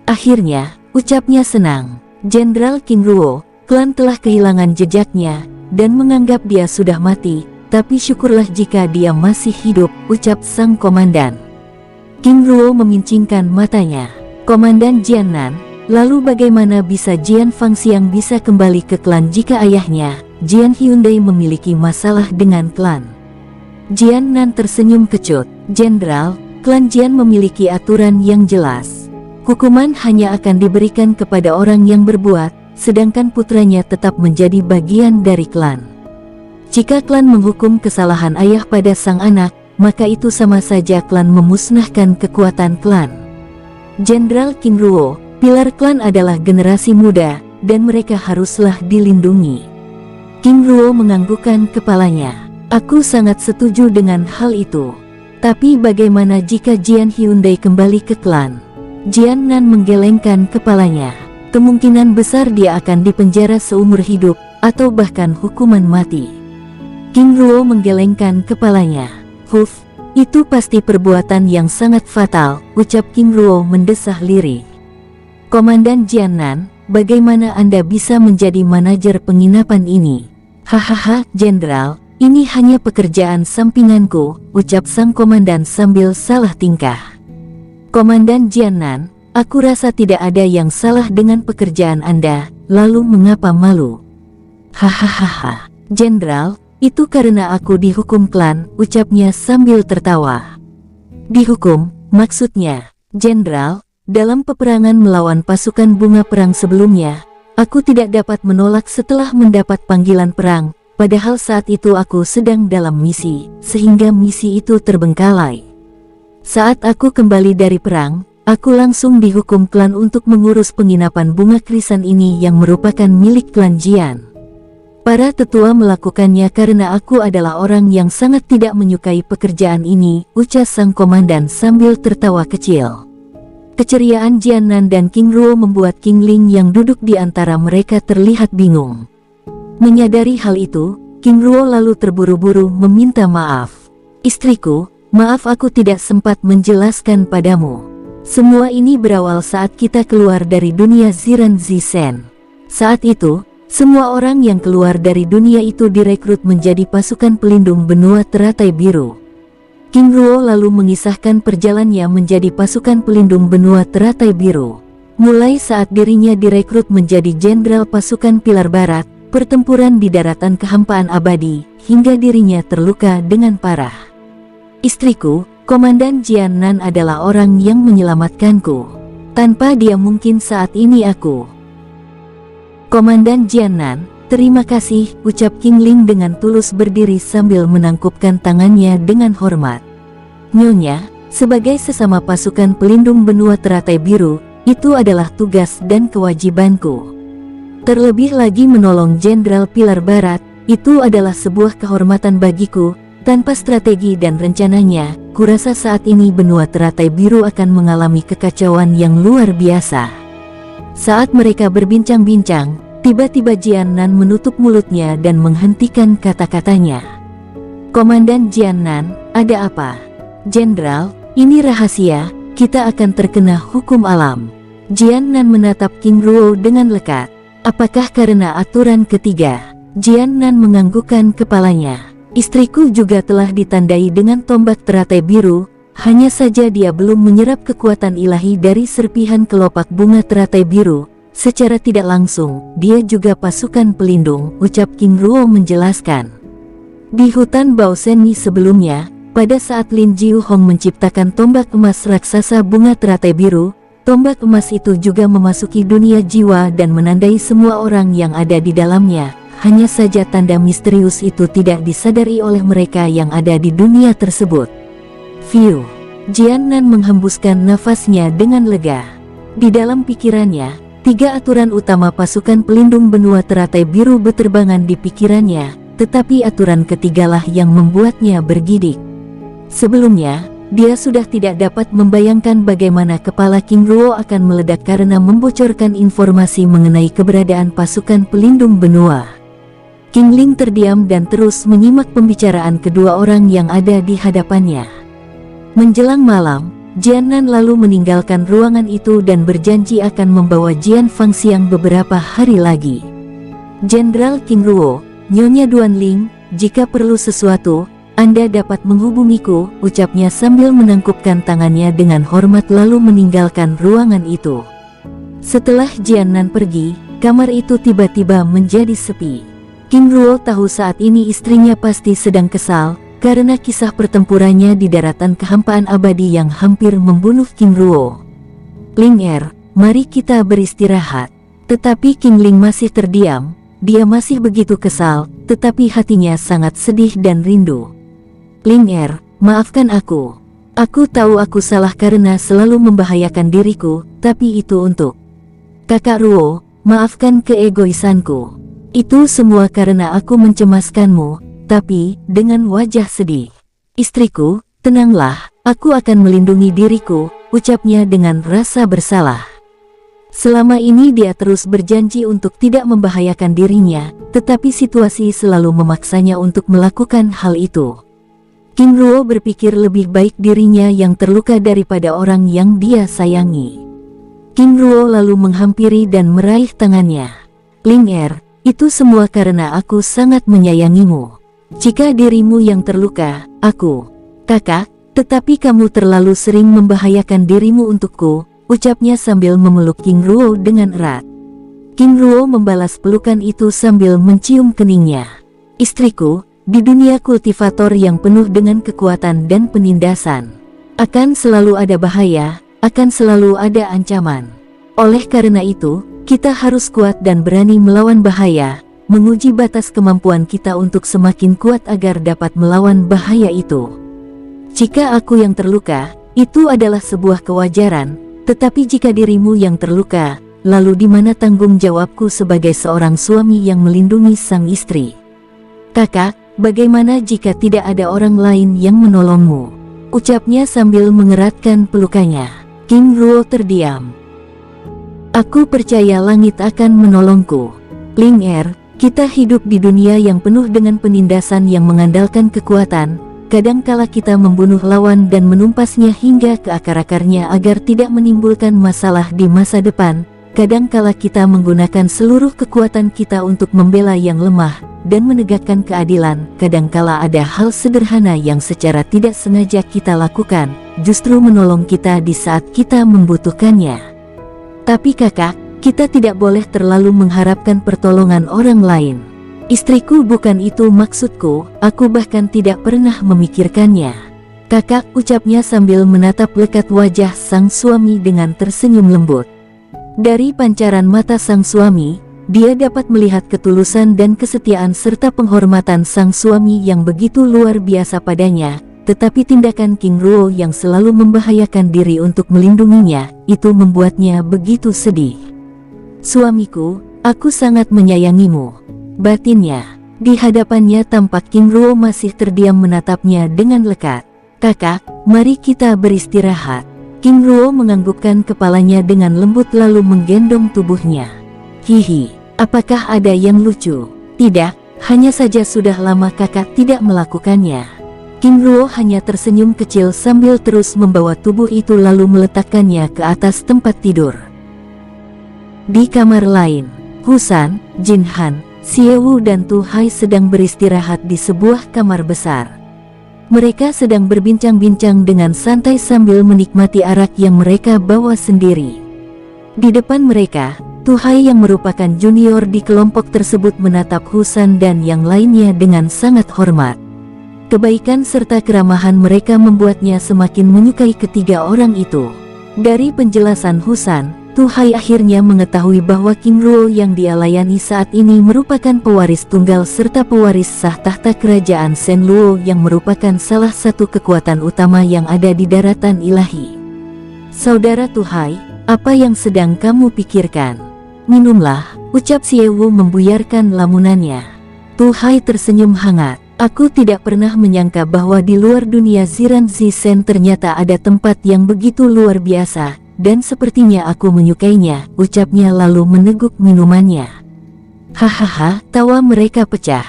Akhirnya, ucapnya senang. Jenderal King Ruo, klan telah kehilangan jejaknya, dan menganggap dia sudah mati, tapi syukurlah jika dia masih hidup, ucap sang komandan. King Ruo memincingkan matanya. Komandan Jian Nan, lalu bagaimana bisa Jian Fangxiang bisa kembali ke klan jika ayahnya, Jian Hyundai memiliki masalah dengan klan? Jian Nan tersenyum kecut. Jenderal, klan Jian memiliki aturan yang jelas. Hukuman hanya akan diberikan kepada orang yang berbuat, sedangkan putranya tetap menjadi bagian dari klan. Jika klan menghukum kesalahan ayah pada sang anak, maka itu sama saja klan memusnahkan kekuatan klan. Jenderal King Ruo, pilar klan adalah generasi muda, dan mereka haruslah dilindungi. King Ruo menganggukkan kepalanya. Aku sangat setuju dengan hal itu. Tapi bagaimana jika Jian Hyundai kembali ke klan? Jian Nan menggelengkan kepalanya. Kemungkinan besar dia akan dipenjara seumur hidup, atau bahkan hukuman mati. King Ruo menggelengkan kepalanya. Huf, itu pasti perbuatan yang sangat fatal, ucap King Ruo mendesah lirih. Komandan Jian Nan, bagaimana Anda bisa menjadi manajer penginapan ini? Hahaha, Jenderal, ini hanya pekerjaan sampinganku, ucap sang komandan sambil salah tingkah. Komandan Jian Nan, aku rasa tidak ada yang salah dengan pekerjaan Anda, lalu mengapa malu? Hahaha, Jenderal, itu karena aku dihukum klan, ucapnya sambil tertawa. Dihukum, maksudnya? Jenderal, dalam peperangan melawan pasukan bunga perang sebelumnya, aku tidak dapat menolak setelah mendapat panggilan perang. Padahal saat itu aku sedang dalam misi, sehingga misi itu terbengkalai. Saat aku kembali dari perang, aku langsung dihukum klan untuk mengurus penginapan bunga krisan ini yang merupakan milik klan Jian. Para tetua melakukannya karena aku adalah orang yang sangat tidak menyukai pekerjaan ini, ucap sang komandan sambil tertawa kecil. Keceriaan Jian Nan dan King Ruo membuat King Ling yang duduk di antara mereka terlihat bingung. Menyadari hal itu, King Ruo lalu terburu-buru meminta maaf. Istriku, maaf aku tidak sempat menjelaskan padamu. Semua ini berawal saat kita keluar dari dunia Ziran Zisen. Saat itu, semua orang yang keluar dari dunia itu direkrut menjadi pasukan pelindung benua teratai biru. King Ruo lalu mengisahkan perjalanannya menjadi pasukan pelindung benua teratai biru. Mulai saat dirinya direkrut menjadi jenderal pasukan pilar barat, pertempuran di daratan kehampaan abadi, hingga dirinya terluka dengan parah. Istriku, Komandan Jian Nan adalah orang yang menyelamatkanku. Tanpa dia mungkin saat ini aku. Komandan Jian Nan, terima kasih, ucap King Ling dengan tulus berdiri sambil menangkupkan tangannya dengan hormat. Nyonya, sebagai sesama pasukan pelindung benua teratai biru, itu adalah tugas dan kewajibanku. Terlebih lagi menolong Jenderal Pilar Barat, itu adalah sebuah kehormatan bagiku. Tanpa strategi dan rencananya, kurasa saat ini benua teratai biru akan mengalami kekacauan yang luar biasa. Saat mereka berbincang-bincang, tiba-tiba Jian Nan menutup mulutnya dan menghentikan kata-katanya. Komandan Jian Nan, ada apa? Jenderal, ini rahasia, kita akan terkena hukum alam. Jian Nan menatap King Ruo dengan lekat. Apakah karena aturan ketiga? Jian Nan menganggukkan kepalanya. Istriku juga telah ditandai dengan tombak teratai biru, hanya saja dia belum menyerap kekuatan ilahi dari serpihan kelopak bunga teratai biru. Secara tidak langsung, dia juga pasukan pelindung, ucap King Ruo menjelaskan. Di hutan Baosenmi sebelumnya, pada saat Lin Jiu Hong menciptakan tombak emas raksasa bunga teratai biru, tombak emas itu juga memasuki dunia jiwa dan menandai semua orang yang ada di dalamnya. Hanya saja tanda misterius itu tidak disadari oleh mereka yang ada di dunia tersebut. Fiu. Jian Nan menghembuskan nafasnya dengan lega. Di dalam pikirannya, 3 aturan utama pasukan pelindung benua teratai biru berterbangan di pikirannya, tetapi aturan ketigalah yang membuatnya bergidik. Sebelumnya, dia sudah tidak dapat membayangkan bagaimana kepala King Ruo akan meledak karena membocorkan informasi mengenai keberadaan pasukan pelindung benua. King Ling terdiam dan terus menyimak pembicaraan kedua orang yang ada di hadapannya. Menjelang malam, Jian Nan lalu meninggalkan ruangan itu dan berjanji akan membawa Jian Fangxiang beberapa hari lagi. Jenderal King Ruo, Nyonya Duan Ling, jika perlu sesuatu, Anda dapat menghubungiku, ucapnya sambil menangkupkan tangannya dengan hormat lalu meninggalkan ruangan itu. Setelah Jian Nan pergi, kamar itu tiba-tiba menjadi sepi. King Ruo tahu saat ini istrinya pasti sedang kesal, karena kisah pertempurannya di daratan kehampaan abadi yang hampir membunuh King Ruo. Ling mari kita beristirahat. Tetapi King Ling masih terdiam, dia masih begitu kesal, tetapi hatinya sangat sedih dan rindu. Ling maafkan aku. Aku tahu aku salah karena selalu membahayakan diriku, tapi itu untuk Kakak Ruo, maafkan keegoisanku. Itu semua karena aku mencemaskanmu. Tapi, dengan wajah sedih. Istriku, tenanglah, aku akan melindungi diriku, ucapnya dengan rasa bersalah. Selama ini dia terus berjanji untuk tidak membahayakan dirinya, tetapi situasi selalu memaksanya untuk melakukan hal itu. King Ruo berpikir lebih baik dirinya yang terluka daripada orang yang dia sayangi. King Ruo lalu menghampiri dan meraih tangannya. Ling itu semua karena aku sangat menyayangimu. Jika dirimu yang terluka, aku, kakak, tetapi kamu terlalu sering membahayakan dirimu untukku, ucapnya sambil memeluk King Ruo dengan erat. King Ruo membalas pelukan itu sambil mencium keningnya. Istriku, di dunia kultivator yang penuh dengan kekuatan dan penindasan, akan selalu ada bahaya, akan selalu ada ancaman. Oleh karena itu, kita harus kuat dan berani melawan bahaya, menguji batas kemampuan kita untuk semakin kuat agar dapat melawan bahaya itu. Jika aku yang terluka, itu adalah sebuah kewajaran, tetapi jika dirimu yang terluka, lalu di mana tanggung jawabku sebagai seorang suami yang melindungi sang istri? Kakak, bagaimana jika tidak ada orang lain yang menolongmu? Ucapnya sambil mengeratkan pelukannya. King Ruo terdiam. Aku percaya langit akan menolongku. Ling kita hidup di dunia yang penuh dengan penindasan yang mengandalkan kekuatan. Kadangkala kita membunuh lawan dan menumpasnya hingga ke akar-akarnya agar tidak menimbulkan masalah di masa depan. Kadangkala kita menggunakan seluruh kekuatan kita untuk membela yang lemah dan menegakkan keadilan. Kadangkala ada hal sederhana yang secara tidak sengaja kita lakukan, justru menolong kita di saat kita membutuhkannya. Tapi kakak, kita tidak boleh terlalu mengharapkan pertolongan orang lain. Istriku, bukan itu maksudku, aku bahkan tidak pernah memikirkannya. Kakak, ucapnya sambil menatap lekat wajah sang suami dengan tersenyum lembut. Dari pancaran mata sang suami, dia dapat melihat ketulusan dan kesetiaan serta penghormatan sang suami yang begitu luar biasa padanya. Tetapi tindakan King Ruo yang selalu membahayakan diri untuk melindunginya, itu membuatnya begitu sedih. Suamiku, aku sangat menyayangimu, batinnya. Di hadapannya tampak King Ruo masih terdiam menatapnya dengan lekat. Kakak, mari kita beristirahat. King Ruo menganggukkan kepalanya dengan lembut lalu menggendong tubuhnya. Hihi, apakah ada yang lucu? Tidak, hanya saja sudah lama kakak tidak melakukannya. King Ruo hanya tersenyum kecil sambil terus membawa tubuh itu lalu meletakkannya ke atas tempat tidur. Di kamar lain, Husan, Jin Han, Xie Wu dan Tu Hai sedang beristirahat di sebuah kamar besar. Mereka sedang berbincang-bincang dengan santai sambil menikmati arak yang mereka bawa sendiri. Di depan mereka, Tu Hai yang merupakan junior di kelompok tersebut menatap Husan dan yang lainnya dengan sangat hormat. Kebaikan serta keramahan mereka membuatnya semakin menyukai ketiga orang itu. Dari penjelasan Husan, Tu Hai akhirnya mengetahui bahwa King Ruo yang dia layani saat ini merupakan pewaris tunggal serta pewaris sah tahta kerajaan Shen Luo yang merupakan salah satu kekuatan utama yang ada di daratan ilahi. Saudara Tu Hai, apa yang sedang kamu pikirkan? Minumlah, ucap Xie Wu membuyarkan lamunannya. Tu Hai tersenyum hangat. Aku tidak pernah menyangka bahwa di luar dunia Ziran Zisen ternyata ada tempat yang begitu luar biasa, dan sepertinya aku menyukainya, ucapnya lalu meneguk minumannya. Hahaha, tawa mereka pecah.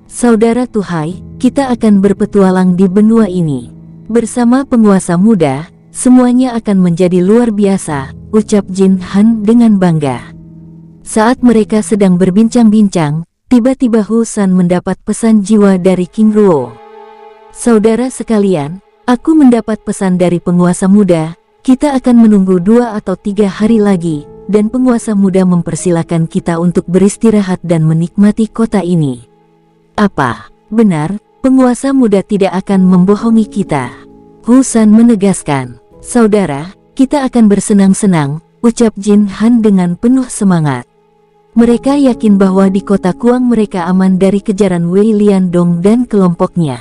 Saudara Tu Hai, kita akan berpetualang di benua ini. Bersama penguasa muda, semuanya akan menjadi luar biasa, ucap Jin Han dengan bangga. Saat mereka sedang berbincang-bincang, tiba-tiba Husan mendapat pesan jiwa dari King Ruo. Saudara sekalian, aku mendapat pesan dari penguasa muda, kita akan menunggu 2 atau 3 hari lagi, dan penguasa muda mempersilakan kita untuk beristirahat dan menikmati kota ini. Apa? Benar, penguasa muda tidak akan membohongi kita. Husan menegaskan. Saudara, kita akan bersenang-senang, ucap Jin Han dengan penuh semangat. Mereka yakin bahwa di kota Kuang mereka aman dari kejaran Wei Liandong dan kelompoknya.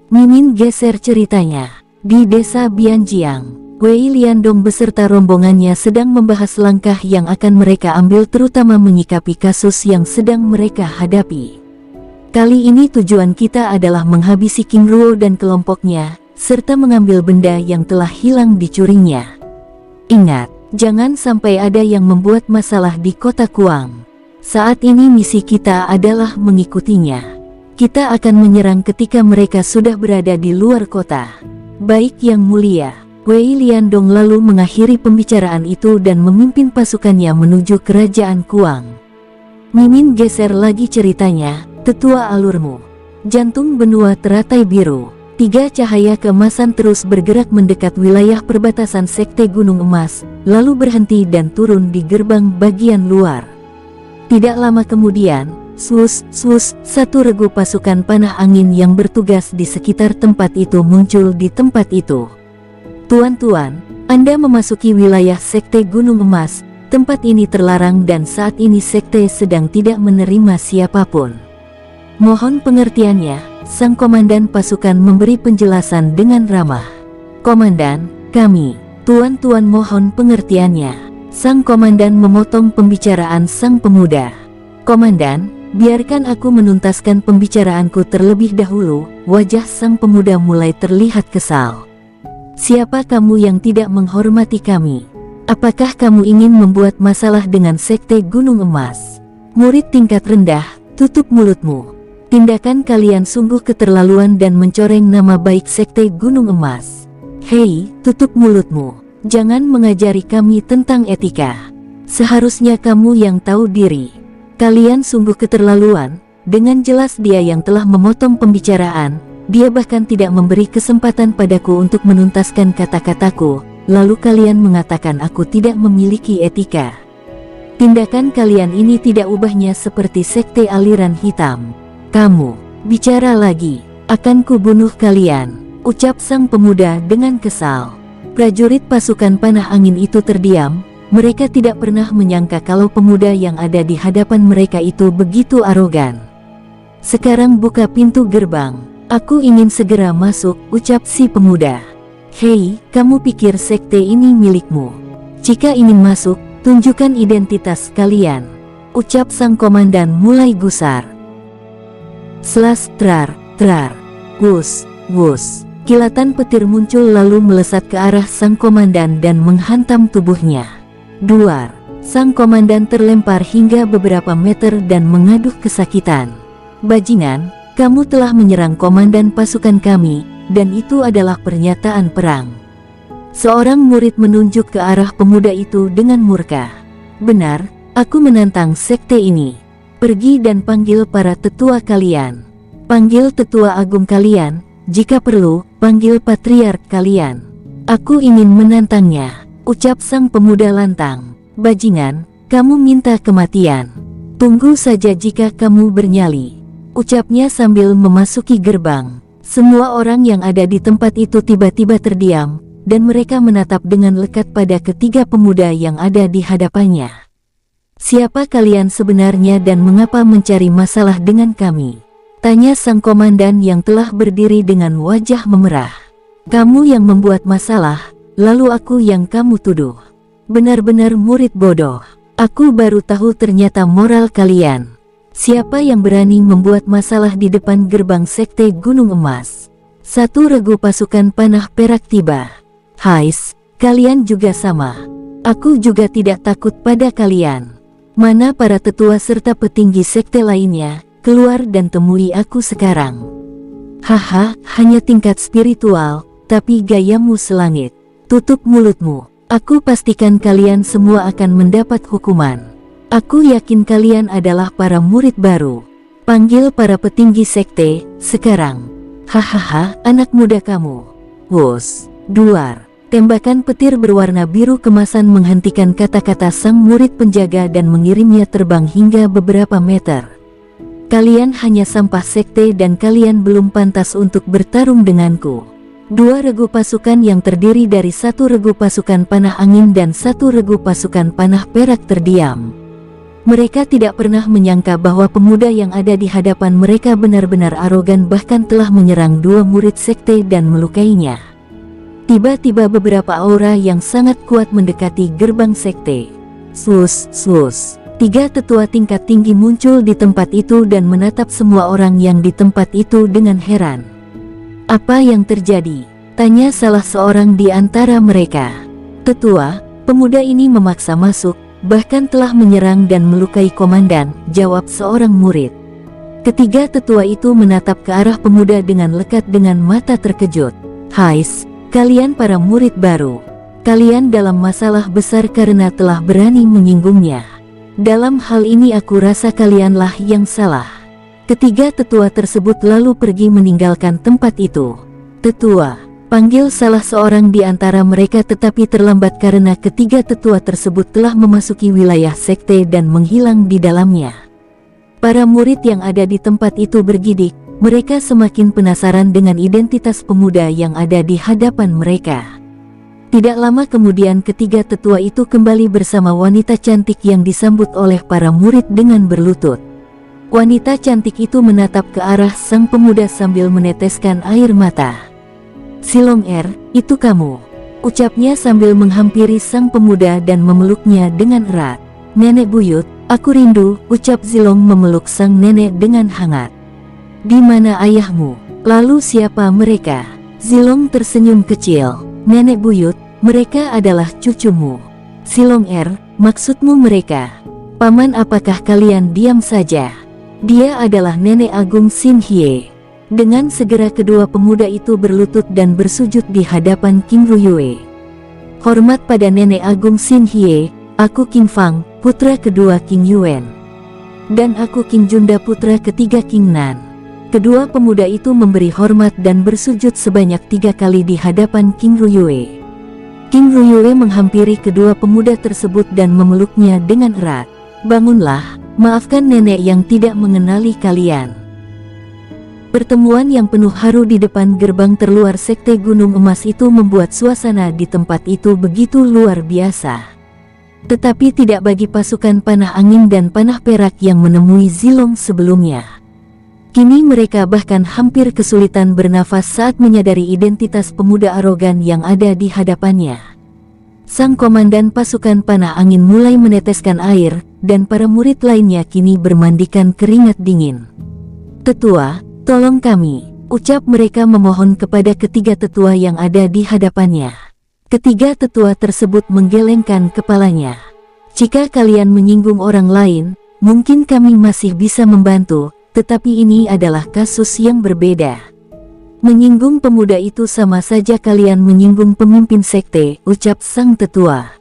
Mimin geser ceritanya. Di desa Bianjiang, Wei Liandong beserta rombongannya sedang membahas langkah yang akan mereka ambil terutama menyikapi kasus yang sedang mereka hadapi. Kali ini tujuan kita adalah menghabisi King Ruo dan kelompoknya, serta mengambil benda yang telah hilang dicurinya. Ingat, jangan sampai ada yang membuat masalah di kota Kuang. Saat ini misi kita adalah mengikutinya. Kita akan menyerang ketika mereka sudah berada di luar kota. Baik yang mulia. Wei Liandong lalu mengakhiri pembicaraan itu dan memimpin pasukannya menuju kerajaan Kuang. Mimin geser lagi ceritanya, tetua alurmu. Jantung benua teratai biru. 3 cahaya keemasan terus bergerak mendekat wilayah perbatasan Sekte Gunung Emas, lalu berhenti dan turun di gerbang bagian luar. Tidak lama kemudian, swus, swus, satu regu pasukan panah angin yang bertugas di sekitar tempat itu muncul di tempat itu. Tuan-tuan, Anda memasuki wilayah Sekte Gunung Emas, tempat ini terlarang dan saat ini Sekte sedang tidak menerima siapapun. Mohon pengertiannya. Sang komandan pasukan memberi penjelasan dengan ramah. Komandan, kami, tuan-tuan mohon pengertiannya. Sang komandan memotong pembicaraan sang pemuda. Komandan, biarkan aku menuntaskan pembicaraanku terlebih dahulu. Wajah sang pemuda mulai terlihat kesal. Siapa kamu yang tidak menghormati kami? Apakah kamu ingin membuat masalah dengan Sekte Gunung Emas? Murid tingkat rendah, tutup mulutmu. Tindakan kalian sungguh keterlaluan dan mencoreng nama baik Sekte Gunung Emas. Hei, tutup mulutmu. Jangan mengajari kami tentang etika. Seharusnya kamu yang tahu diri. Kalian sungguh keterlaluan. Dengan jelas dia yang telah memotong pembicaraan. Dia bahkan tidak memberi kesempatan padaku untuk menuntaskan kata-kataku. Lalu kalian mengatakan aku tidak memiliki etika. Tindakan kalian ini tidak ubahnya seperti sekte aliran hitam. Kamu, bicara lagi, akan kubunuh kalian, ucap sang pemuda dengan kesal. Prajurit pasukan panah angin itu terdiam, mereka tidak pernah menyangka kalau pemuda yang ada di hadapan mereka itu begitu arogan. Sekarang buka pintu gerbang, aku ingin segera masuk, ucap si pemuda. Hei, kamu pikir sekte ini milikmu? Jika ingin masuk, tunjukkan identitas kalian, ucap sang komandan mulai gusar. Selas, trar, wus, wus. Kilatan petir muncul lalu melesat ke arah sang komandan dan menghantam tubuhnya. Duar, sang komandan terlempar hingga beberapa meter dan mengaduh kesakitan. Bajingan, kamu telah menyerang komandan pasukan kami, dan itu adalah pernyataan perang. Seorang murid menunjuk ke arah pemuda itu dengan murka. Benar, aku menantang sekte ini. Pergi dan panggil para tetua kalian. Panggil tetua agung kalian, jika perlu, panggil patriark kalian. Aku ingin menantangnya, ucap sang pemuda lantang. Bajingan, kamu minta kematian. Tunggu saja jika kamu bernyali, ucapnya sambil memasuki gerbang. Semua orang yang ada di tempat itu tiba-tiba terdiam, dan mereka menatap dengan lekat pada ketiga pemuda yang ada di hadapannya. Siapa kalian sebenarnya dan mengapa mencari masalah dengan kami? Tanya sang komandan yang telah berdiri dengan wajah memerah. Kamu yang membuat masalah, lalu aku yang kamu tuduh. Benar-benar murid bodoh. Aku baru tahu ternyata moral kalian. Siapa yang berani membuat masalah di depan gerbang sekte Gunung Emas? Satu regu pasukan panah perak tiba. Hais, kalian juga sama. Aku juga tidak takut pada kalian. Mana para tetua serta petinggi sekte lainnya? Keluar dan temui aku sekarang. Haha, hanya tingkat spiritual, tapi gayamu selangit. Tutup mulutmu. Aku pastikan kalian semua akan mendapat hukuman. Aku yakin kalian adalah para murid baru. Panggil para petinggi sekte, sekarang. Hahaha, anak muda kamu. Wus, duar. Tembakan petir berwarna biru kemasan menghentikan kata-kata sang murid penjaga dan mengirimnya terbang hingga beberapa meter. Kalian hanya sampah sekte dan kalian belum pantas untuk bertarung denganku. Dua regu pasukan yang terdiri dari satu regu pasukan panah angin dan satu regu pasukan panah perak terdiam. Mereka tidak pernah menyangka bahwa pemuda yang ada di hadapan mereka benar-benar arogan, bahkan telah menyerang dua murid sekte dan melukainya. Tiba-tiba beberapa aura yang sangat kuat mendekati gerbang sekte. Sus, sus. Tiga tetua tingkat tinggi muncul di tempat itu dan menatap semua orang yang di tempat itu dengan heran. Apa yang terjadi? Tanya salah seorang di antara mereka. Tetua, pemuda ini memaksa masuk, bahkan telah menyerang dan melukai komandan, jawab seorang murid. Ketiga tetua itu menatap ke arah pemuda dengan lekat dengan mata terkejut. Hais, kalian para murid baru. Kalian dalam masalah besar karena telah berani menyinggungnya. Dalam hal ini aku rasa kalianlah yang salah. Ketiga tetua tersebut lalu pergi meninggalkan tempat itu. Tetua, panggil salah seorang di antara mereka, tetapi terlambat karena ketiga tetua tersebut telah memasuki wilayah sekte dan menghilang di dalamnya. Para murid yang ada di tempat itu bergidik, mereka semakin penasaran dengan identitas pemuda yang ada di hadapan mereka. Tidak lama kemudian ketiga tetua itu kembali bersama wanita cantik yang disambut oleh para murid dengan berlutut. Wanita cantik itu menatap ke arah sang pemuda sambil meneteskan air mata. Silong itu kamu, ucapnya sambil menghampiri sang pemuda dan memeluknya dengan erat. Nenek buyut, aku rindu, ucap Zilong memeluk sang nenek dengan hangat. Di mana ayahmu? Lalu siapa mereka? Zilong tersenyum kecil. Nenek buyut, mereka adalah cucumu. Silong maksudmu mereka? Paman, apakah kalian diam saja? Dia adalah nenek agung Xin Hye. Dengan segera kedua pemuda itu berlutut dan bersujud di hadapan King Ruyue. Hormat pada nenek agung Xin Hye, aku King Fang, putra kedua King Yuan. Dan aku King Junda, putra ketiga King Nan. Kedua pemuda itu memberi hormat dan bersujud sebanyak 3 kali di hadapan King Ruyue. King Ruyue menghampiri kedua pemuda tersebut dan memeluknya dengan erat. "Bangunlah, maafkan nenek yang tidak mengenali kalian." Pertemuan yang penuh haru di depan gerbang terluar Sekte Gunung Emas itu membuat suasana di tempat itu begitu luar biasa. Tetapi tidak bagi pasukan panah angin dan panah perak yang menemui Zilong sebelumnya. Kini mereka bahkan hampir kesulitan bernafas saat menyadari identitas pemuda arogan yang ada di hadapannya. Sang komandan pasukan panah angin mulai meneteskan air, dan para murid lainnya kini bermandikan keringat dingin. "Tetua, tolong kami," ucap mereka memohon kepada ketiga tetua yang ada di hadapannya. Ketiga tetua tersebut menggelengkan kepalanya. "Jika kalian menyinggung orang lain, mungkin kami masih bisa membantu, tetapi ini adalah kasus yang berbeda. Menyinggung pemuda itu sama saja kalian menyinggung pemimpin sekte," ucap sang tetua.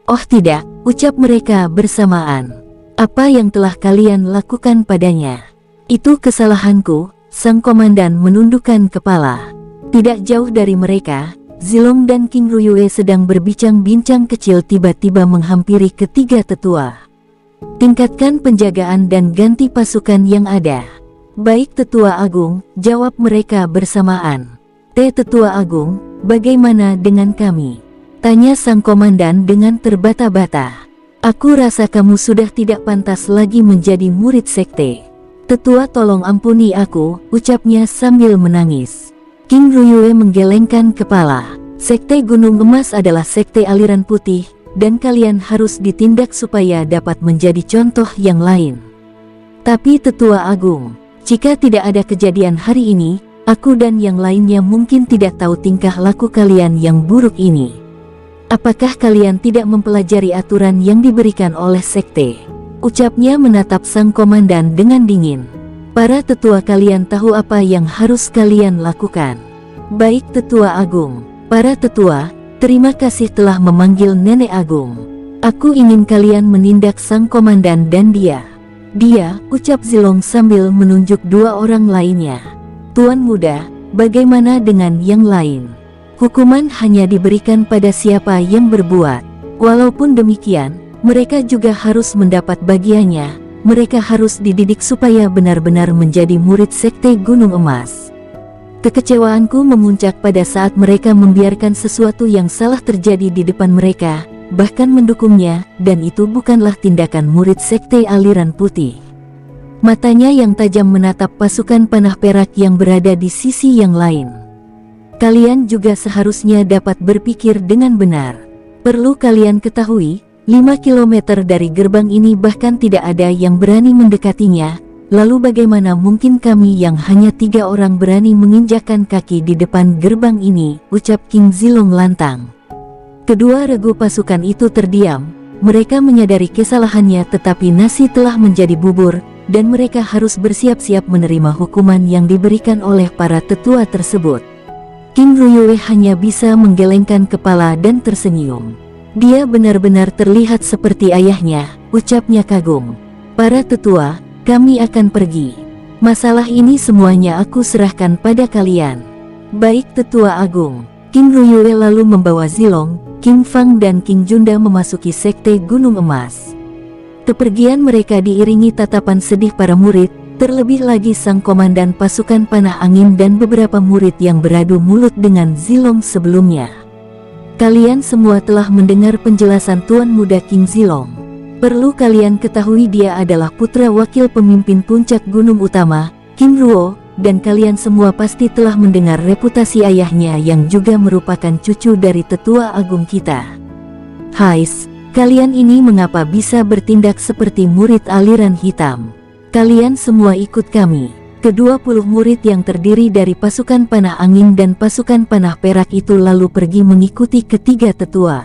"Oh tidak," ucap mereka bersamaan. "Apa yang telah kalian lakukan padanya? Itu kesalahanku." Sang komandan menundukkan kepala. Tidak jauh dari mereka, Zilong dan King Ruyue sedang berbincang-bincang kecil tiba-tiba menghampiri ketiga tetua. "Tingkatkan penjagaan dan ganti pasukan yang ada." "Baik Tetua Agung," jawab mereka bersamaan. Tetua Agung, bagaimana dengan kami?" tanya sang komandan dengan terbata-bata. "Aku rasa kamu sudah tidak pantas lagi menjadi murid sekte." "Tetua tolong ampuni aku," ucapnya sambil menangis. King Ruyue menggelengkan kepala. "Sekte Gunung Emas adalah sekte aliran putih, dan kalian harus ditindak supaya dapat menjadi contoh yang lain. Tapi Tetua Agung, jika tidak ada kejadian hari ini, aku dan yang lainnya mungkin tidak tahu tingkah laku kalian yang buruk ini. Apakah kalian tidak mempelajari aturan yang diberikan oleh sekte?" ucapnya menatap sang komandan dengan dingin. "Para tetua kalian tahu apa yang harus kalian lakukan." "Baik Tetua Agung." "Para tetua, terima kasih telah memanggil Nenek Agung. Aku ingin kalian menindak sang komandan dan dia." Ucap Zilong sambil menunjuk dua orang lainnya. "Tuan muda, bagaimana dengan yang lain? Hukuman hanya diberikan pada siapa yang berbuat. Walaupun demikian, mereka juga harus mendapat bagiannya. Mereka harus dididik supaya benar-benar menjadi murid Sekte Gunung Emas." Kekecewaanku memuncak pada saat mereka membiarkan sesuatu yang salah terjadi di depan mereka, bahkan mendukungnya, dan itu bukanlah tindakan murid Sekte Aliran Putih. Matanya yang tajam menatap pasukan panah perak yang berada di sisi yang lain. "Kalian juga seharusnya dapat berpikir dengan benar. Perlu kalian ketahui, 5 kilometer dari gerbang ini bahkan tidak ada yang berani mendekatinya. Lalu bagaimana mungkin kami yang hanya 3 orang berani menginjakkan kaki di depan gerbang ini?" ucap King Zilong lantang. Kedua regu pasukan itu terdiam. Mereka menyadari kesalahannya, tetapi nasi telah menjadi bubur, dan mereka harus bersiap-siap menerima hukuman yang diberikan oleh para tetua tersebut. King Ruyue hanya bisa menggelengkan kepala dan tersenyum. "Dia benar-benar terlihat seperti ayahnya," ucapnya kagum. "Para tetua, kami akan pergi. Masalah ini semuanya aku serahkan pada kalian." "Baik Tetua Agung." King Ruyue lalu membawa Zilong, King Fang dan King Junda memasuki Sekte Gunung Emas. Kepergian mereka diiringi tatapan sedih para murid, terlebih lagi sang komandan pasukan panah angin dan beberapa murid yang beradu mulut dengan Zilong sebelumnya. "Kalian semua telah mendengar penjelasan Tuan Muda King Zilong. Perlu kalian ketahui dia adalah putra wakil pemimpin puncak gunung utama, King Ruo, dan kalian semua pasti telah mendengar reputasi ayahnya yang juga merupakan cucu dari Tetua Agung kita. Hais, kalian ini mengapa bisa bertindak seperti murid aliran hitam? Kalian semua ikut kami." Ke-20 murid yang terdiri dari pasukan panah angin dan pasukan panah perak itu lalu pergi mengikuti ketiga tetua.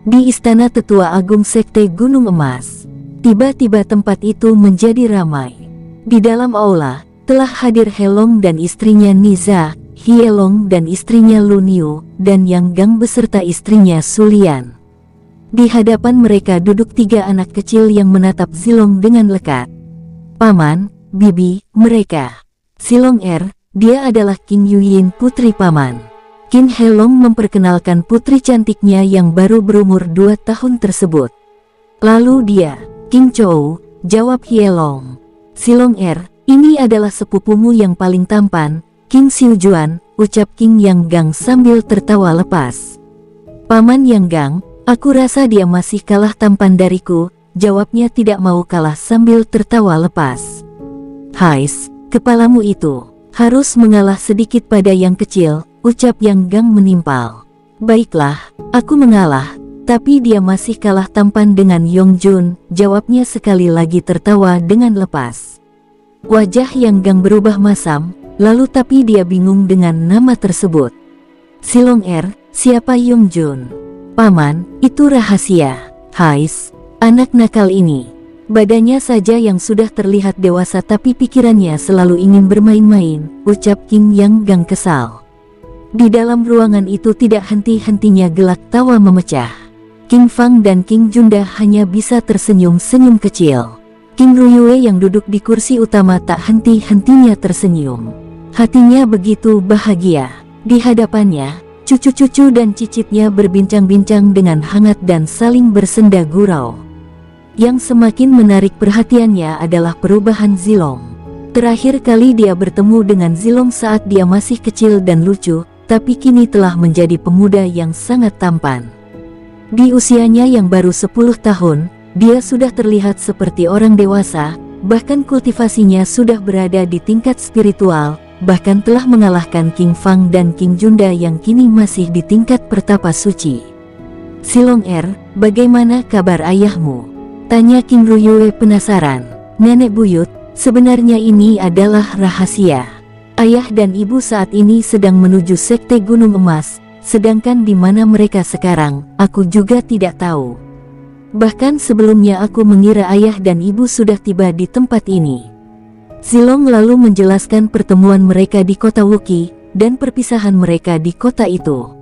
Di Istana Tetua Agung Sekte Gunung Emas, tiba-tiba tempat itu menjadi ramai. Di dalam aula, telah hadir Helong dan istrinya Niza, Hielong dan istrinya Luniu, dan Yang Gang beserta istrinya Sulian. Di hadapan mereka duduk 3 anak kecil yang menatap Zilong dengan lekat. "Paman, Bibi, mereka." Zilong dia adalah King Yuyin putri paman. Qin Helong memperkenalkan putri cantiknya yang baru berumur 2 tahun tersebut. Lalu dia, King Chou, jawab Hielong. Silong ini adalah sepupumu yang paling tampan, King Xiujuan, ucap King Yang Gang sambil tertawa lepas. Paman Yang Gang, aku rasa dia masih kalah tampan dariku, jawabnya tidak mau kalah sambil tertawa lepas. Hais, kepalamu itu harus mengalah sedikit pada yang kecil, ucap Yang Gang menimpal. Baiklah, aku mengalah, tapi dia masih kalah tampan dengan Yongjun, jawabnya sekali lagi tertawa dengan lepas. Wajah Yang Gang berubah masam, lalu tapi dia bingung dengan nama tersebut. Silong siapa Yongjun? Paman, itu rahasia. Hais, anak nakal ini. Badannya saja yang sudah terlihat dewasa tapi pikirannya selalu ingin bermain-main, ucap King Yang Gang kesal. Di dalam ruangan itu tidak henti-hentinya gelak tawa memecah. King Fang dan King Junda hanya bisa tersenyum-senyum kecil. King Ruyue yang duduk di kursi utama tak henti-hentinya tersenyum. Hatinya begitu bahagia. Di hadapannya, cucu-cucu dan cicitnya berbincang-bincang dengan hangat dan saling bersenda gurau. Yang semakin menarik perhatiannya adalah perubahan Zilong. Terakhir kali dia bertemu dengan Zilong saat dia masih kecil dan lucu, tapi kini telah menjadi pemuda yang sangat tampan. Di usianya yang baru 10 tahun, dia sudah terlihat seperti orang dewasa, bahkan kultivasinya sudah berada di tingkat spiritual, bahkan telah mengalahkan King Fang dan King Junda yang kini masih di tingkat pertapa suci. Silong bagaimana kabar ayahmu? Tanya King Ruyue penasaran. Nenek buyut, sebenarnya ini adalah rahasia. Ayah dan ibu saat ini sedang menuju Sekte Gunung Emas, sedangkan di mana mereka sekarang, aku juga tidak tahu. Bahkan sebelumnya aku mengira ayah dan ibu sudah tiba di tempat ini. Zilong lalu menjelaskan pertemuan mereka di kota Wuki, dan perpisahan mereka di kota itu.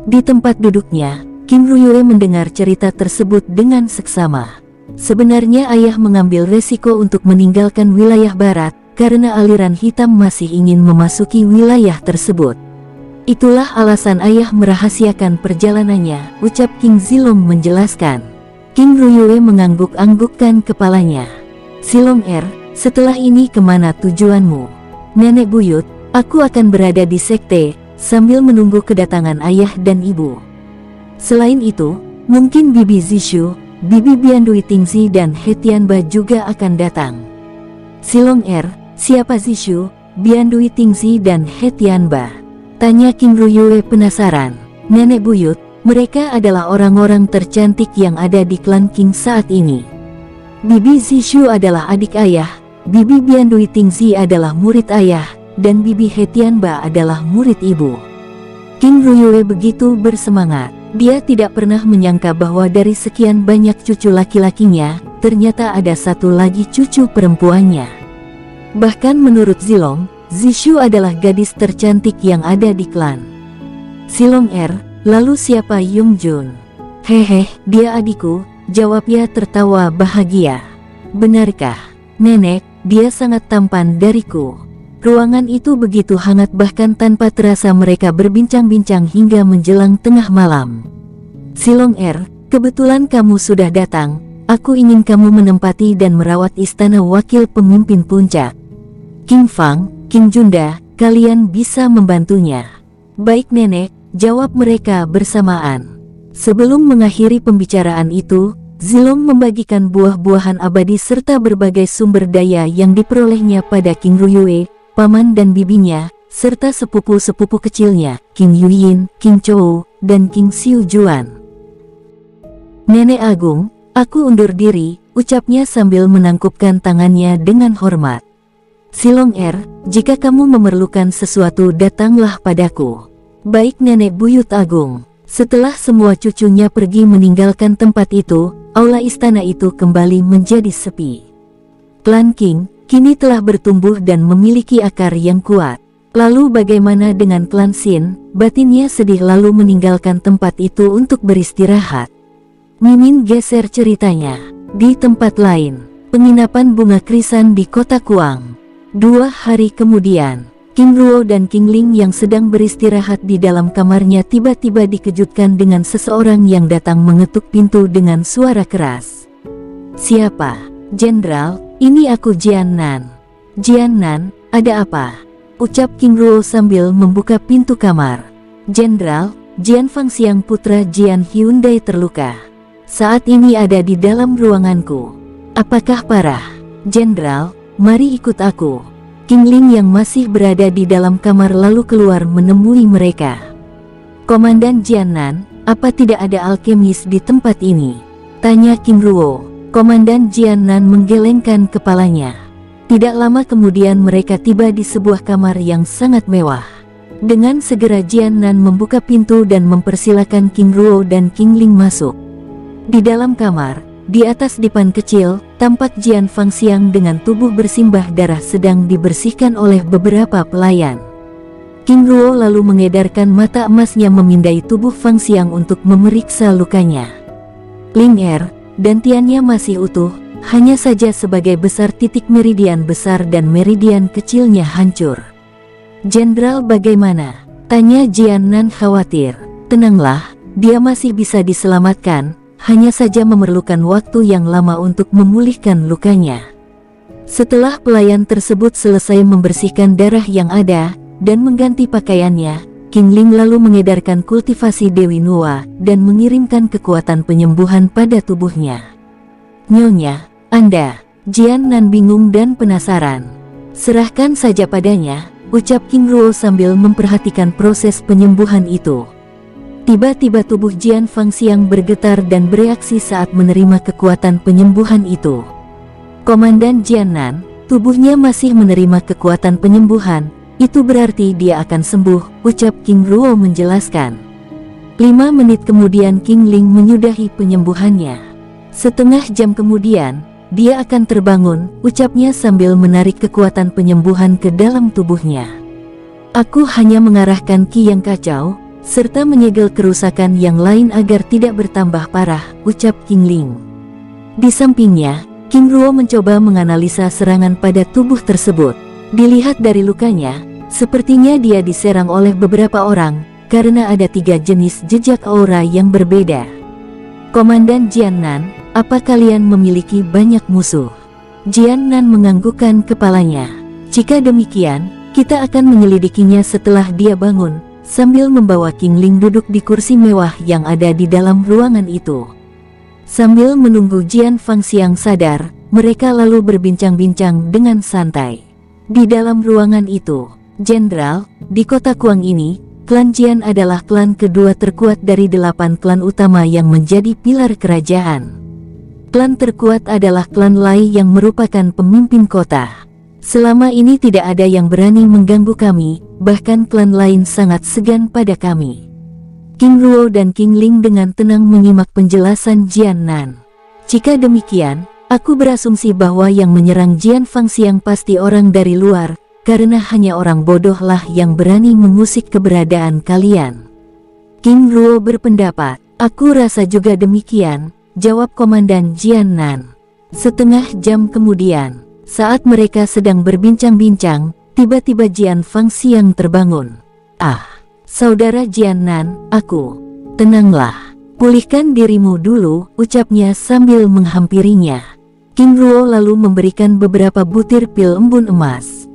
Di tempat duduknya, King Ruyue mendengar cerita tersebut dengan seksama. Sebenarnya ayah mengambil resiko untuk meninggalkan wilayah barat, karena aliran hitam masih ingin memasuki wilayah tersebut. Itulah alasan ayah merahasiakan perjalanannya, ucap King Zilong menjelaskan. King Ruyue mengangguk-anggukkan kepalanya. Silong setelah ini kemana tujuanmu? Nenek buyut, aku akan berada di sekte, sambil menunggu kedatangan ayah dan ibu. Selain itu, mungkin Bibi Zishu, Bibi Biandui Tingzi dan He Tianba juga akan datang. Silong siapa Zishu, Biandui Tingzi dan He Tianba? Tanya King Ruyue penasaran. Nenek buyut, mereka adalah orang-orang tercantik yang ada di klan King saat ini. Bibi Zishu adalah adik ayah, Bibi Biandui Tingzi adalah murid ayah, dan Bibi He Tianba adalah murid ibu. King Ruyue begitu bersemangat. Dia tidak pernah menyangka bahwa dari sekian banyak cucu laki-lakinya, ternyata ada satu lagi cucu perempuannya. Bahkan menurut Zilong, Zishu adalah gadis tercantik yang ada di klan. Silong lalu siapa Yongjun? Hehe, dia adikku, jawabnya tertawa bahagia. Benarkah? Nenek, dia sangat tampan dariku. Ruangan itu begitu hangat bahkan tanpa terasa mereka berbincang-bincang hingga menjelang tengah malam. Silong kebetulan kamu sudah datang, aku ingin kamu menempati dan merawat istana wakil pemimpin puncak. King Fang, King Junda, kalian bisa membantunya. Baik nenek, jawab mereka bersamaan. Sebelum mengakhiri pembicaraan itu, Zilong membagikan buah-buahan abadi serta berbagai sumber daya yang diperolehnya pada King Ruyue, paman dan bibinya, serta sepupu-sepupu kecilnya, King Yuyin, King Chou, dan King Xiujuan. Nenek Agung, aku undur diri, ucapnya sambil menangkupkan tangannya dengan hormat. Silong jika kamu memerlukan sesuatu datanglah padaku. Baik nenek buyut agung. Setelah semua cucunya pergi meninggalkan tempat itu, aula istana itu kembali menjadi sepi. Klan King kini telah bertumbuh dan memiliki akar yang kuat. Lalu bagaimana dengan klan Xin? Batinnya sedih lalu meninggalkan tempat itu untuk beristirahat. Mimin geser ceritanya. Di tempat lain, penginapan bunga krisan di kota Kuang. 2 hari kemudian, King Ruo dan King Ling yang sedang beristirahat di dalam kamarnya tiba-tiba dikejutkan dengan seseorang yang datang mengetuk pintu dengan suara keras. "Siapa?" "Jenderal, ini aku Jian Nan." "Jian Nan, ada apa?" ucap King Ruo sambil membuka pintu kamar. "Jenderal, Jian Fangxiang putra Jian Hyundai terluka. Saat ini ada di dalam ruanganku." "Apakah parah?" "Jenderal, mari ikut aku." King Ling yang masih berada di dalam kamar lalu keluar menemui mereka. "Komandan Jian Nan, apa tidak ada alkemis di tempat ini?" tanya King Ruo. Komandan Jian Nan menggelengkan kepalanya. Tidak lama kemudian mereka tiba di sebuah kamar yang sangat mewah. Dengan segera Jian Nan membuka pintu dan mempersilakan King Ruo dan King Ling masuk. Di dalam kamar, di atas dipan kecil, tampak Jian Fangxiang dengan tubuh bersimbah darah sedang dibersihkan oleh beberapa pelayan. King Ruo lalu mengedarkan mata emasnya memindai tubuh Fangxiang untuk memeriksa lukanya. Ling dantiannya masih utuh, hanya saja sebagai besar titik meridian besar dan meridian kecilnya hancur. "Jenderal bagaimana?" tanya Jian Nan khawatir. "Tenanglah, dia masih bisa diselamatkan. Hanya saja memerlukan waktu yang lama untuk memulihkan lukanya." Setelah pelayan tersebut selesai membersihkan darah yang ada dan mengganti pakaiannya, King Ling lalu mengedarkan kultivasi Dewi Nuwa dan mengirimkan kekuatan penyembuhan pada tubuhnya. "Nyonya, Anda..." Jian Nan bingung dan penasaran. "Serahkan saja padanya," ucap King Ruo sambil memperhatikan proses penyembuhan itu. Tiba-tiba tubuh Jian Fangxiang bergetar dan bereaksi saat menerima kekuatan penyembuhan itu. "Komandan Jian Nan, tubuhnya masih menerima kekuatan penyembuhan, itu berarti dia akan sembuh," ucap King Ruo menjelaskan. 5 menit kemudian King Ling menyudahi penyembuhannya. Setengah jam kemudian, dia akan terbangun, ucapnya sambil menarik kekuatan penyembuhan ke dalam tubuhnya. "Aku hanya mengarahkan ki yang kacau, serta menyegel kerusakan yang lain agar tidak bertambah parah," ucap King Ling. Di sampingnya, King Ruo mencoba menganalisa serangan pada tubuh tersebut. Dilihat dari lukanya, sepertinya dia diserang oleh beberapa orang, karena ada 3 jenis jejak aura yang berbeda. "Komandan Jian Nan, apa kalian memiliki banyak musuh?" Jian Nan menganggukkan kepalanya. "Jika demikian, kita akan menyelidikinya setelah dia bangun," sambil membawa King Ling duduk di kursi mewah yang ada di dalam ruangan itu. Sambil menunggu Jian Fangxiang sadar, mereka lalu berbincang-bincang dengan santai. Di dalam ruangan itu, "Jenderal, di kota Kuang ini, klan Jian adalah klan kedua terkuat dari 8 klan utama yang menjadi pilar kerajaan. Klan terkuat adalah klan Lai yang merupakan pemimpin kota. Selama ini tidak ada yang berani mengganggu kami, bahkan klan lain sangat segan pada kami." King Ruo dan King Ling dengan tenang menyimak penjelasan Jian Nan. "Jika demikian, aku berasumsi bahwa yang menyerang Jian Fangxiang pasti orang dari luar, karena hanya orang bodohlah yang berani mengusik keberadaan kalian." King Ruo berpendapat. "Aku rasa juga demikian," jawab Komandan Jian Nan. Setengah jam kemudian, saat mereka sedang berbincang-bincang, tiba-tiba Jian Fangxiang terbangun. "Ah, saudara Jian Nan, aku..." "Tenanglah, pulihkan dirimu dulu," ucapnya sambil menghampirinya. King Ruo lalu memberikan beberapa butir pil embun emas.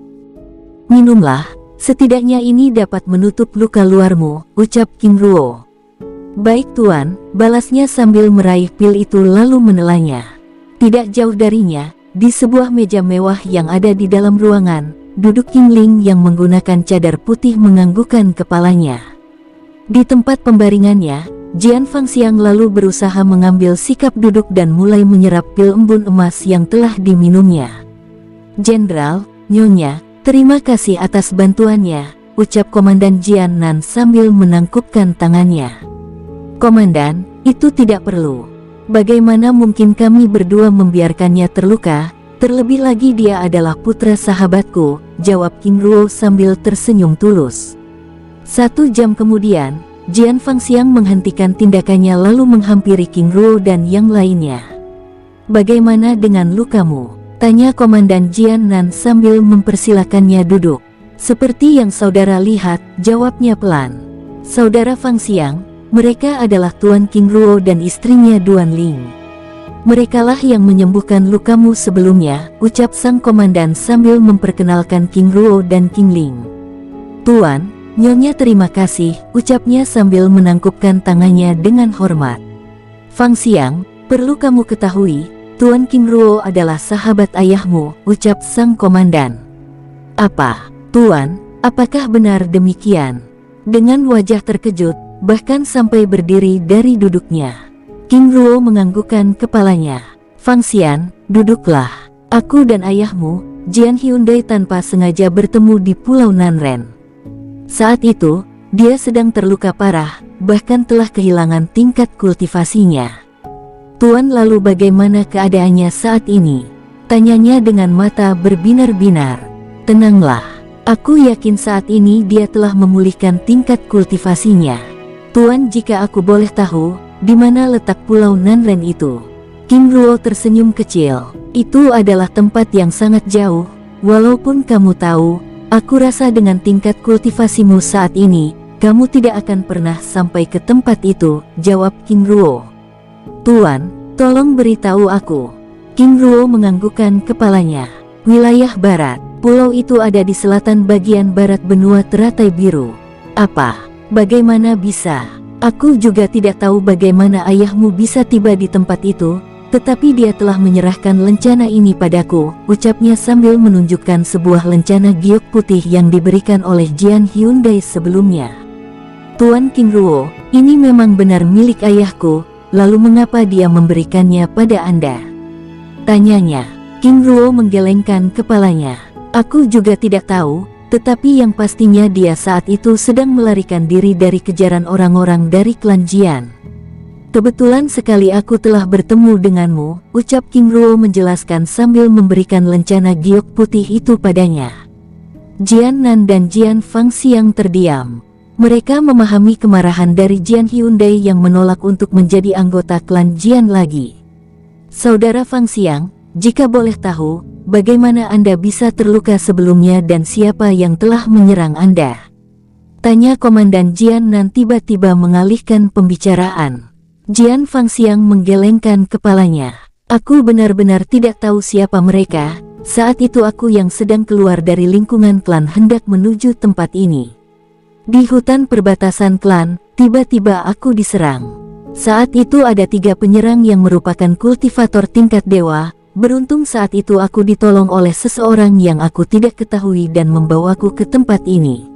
"Minumlah, setidaknya ini dapat menutup luka luarmu," ucap King Ruo. "Baik tuan," balasnya sambil meraih pil itu lalu menelannya. Tidak jauh darinya, di sebuah meja mewah yang ada di dalam ruangan, duduk King Ling yang menggunakan cadar putih menganggukkan kepalanya. Di tempat pembaringannya, Jian Fangxiang lalu berusaha mengambil sikap duduk dan mulai menyerap pil embun emas yang telah diminumnya. "Jenderal, Nyonya, terima kasih atas bantuannya," ucap Komandan Jian Nan sambil menangkupkan tangannya. "Komandan, itu tidak perlu. Bagaimana mungkin kami berdua membiarkannya terluka? Terlebih lagi dia adalah putra sahabatku," jawab King Ruo sambil tersenyum tulus. 1 jam kemudian, Jian Fangxiang menghentikan tindakannya lalu menghampiri King Ruo dan yang lainnya. "Bagaimana dengan lukamu?" tanya Komandan Jian Nan sambil mempersilakannya duduk. Seperti yang saudara lihat, jawabnya pelan. Saudara Fang Xiang, mereka adalah Tuan King Ruo dan istrinya Duan Ling. Merekalah yang menyembuhkan lukamu sebelumnya, ucap sang komandan sambil memperkenalkan King Ruo dan King Ling. Tuan, Nyonya terima kasih, ucapnya sambil menangkupkan tangannya dengan hormat. Fang Xiang, perlu kamu ketahui, Tuan King Ruo adalah sahabat ayahmu, ucap sang komandan. Apa? Tuan, apakah benar demikian? Dengan wajah terkejut, bahkan sampai berdiri dari duduknya, King Ruo menganggukkan kepalanya. Fang Xian, duduklah. Aku dan ayahmu, Jian Hyundai tanpa sengaja bertemu di Pulau Nanren. Saat itu, dia sedang terluka parah, bahkan telah kehilangan tingkat kultivasinya. Tuan, lalu bagaimana keadaannya saat ini? Tanyanya dengan mata berbinar-binar. Tenanglah. Aku yakin saat ini dia telah memulihkan tingkat kultivasinya. Tuan, jika aku boleh tahu, di mana letak Pulau Nanren itu? King Ruo tersenyum kecil. Itu adalah tempat yang sangat jauh. Walaupun kamu tahu, aku rasa dengan tingkat kultivasimu saat ini, kamu tidak akan pernah sampai ke tempat itu, jawab King Ruo. Tuan, tolong beritahu aku. King Ruo menganggukkan kepalanya. Wilayah barat. Pulau itu ada di selatan bagian barat benua teratai biru. Apa? Bagaimana bisa? Aku juga tidak tahu bagaimana ayahmu bisa tiba di tempat itu, tetapi dia telah menyerahkan lencana ini padaku, ucapnya sambil menunjukkan sebuah lencana giok putih yang diberikan oleh Jian Hyundai sebelumnya. Tuan King Ruo, ini memang benar milik ayahku, lalu mengapa dia memberikannya pada Anda? Tanyanya. King Ruo menggelengkan kepalanya. Aku juga tidak tahu, tetapi yang pastinya dia saat itu sedang melarikan diri dari kejaran orang-orang dari klan Jian. Kebetulan sekali aku telah bertemu denganmu, ucap King Ruo menjelaskan sambil memberikan lencana giok putih itu padanya. Jian Nan dan Jian Fang Xiang terdiam. Mereka memahami kemarahan dari Jian Hyundai yang menolak untuk menjadi anggota klan Jian lagi. Saudara Fang Xiang, jika boleh tahu, bagaimana Anda bisa terluka sebelumnya dan siapa yang telah menyerang Anda? Tanya Komandan Jian Nan tiba-tiba mengalihkan pembicaraan. Jian Fang Xiang menggelengkan kepalanya. Aku benar-benar tidak tahu siapa mereka. Saat itu aku yang sedang keluar dari lingkungan klan hendak menuju tempat ini. Di hutan perbatasan klan, tiba-tiba aku diserang. Saat itu ada 3 penyerang yang merupakan kultivator tingkat dewa. Beruntung saat itu aku ditolong oleh seseorang yang aku tidak ketahui dan membawaku ke tempat ini.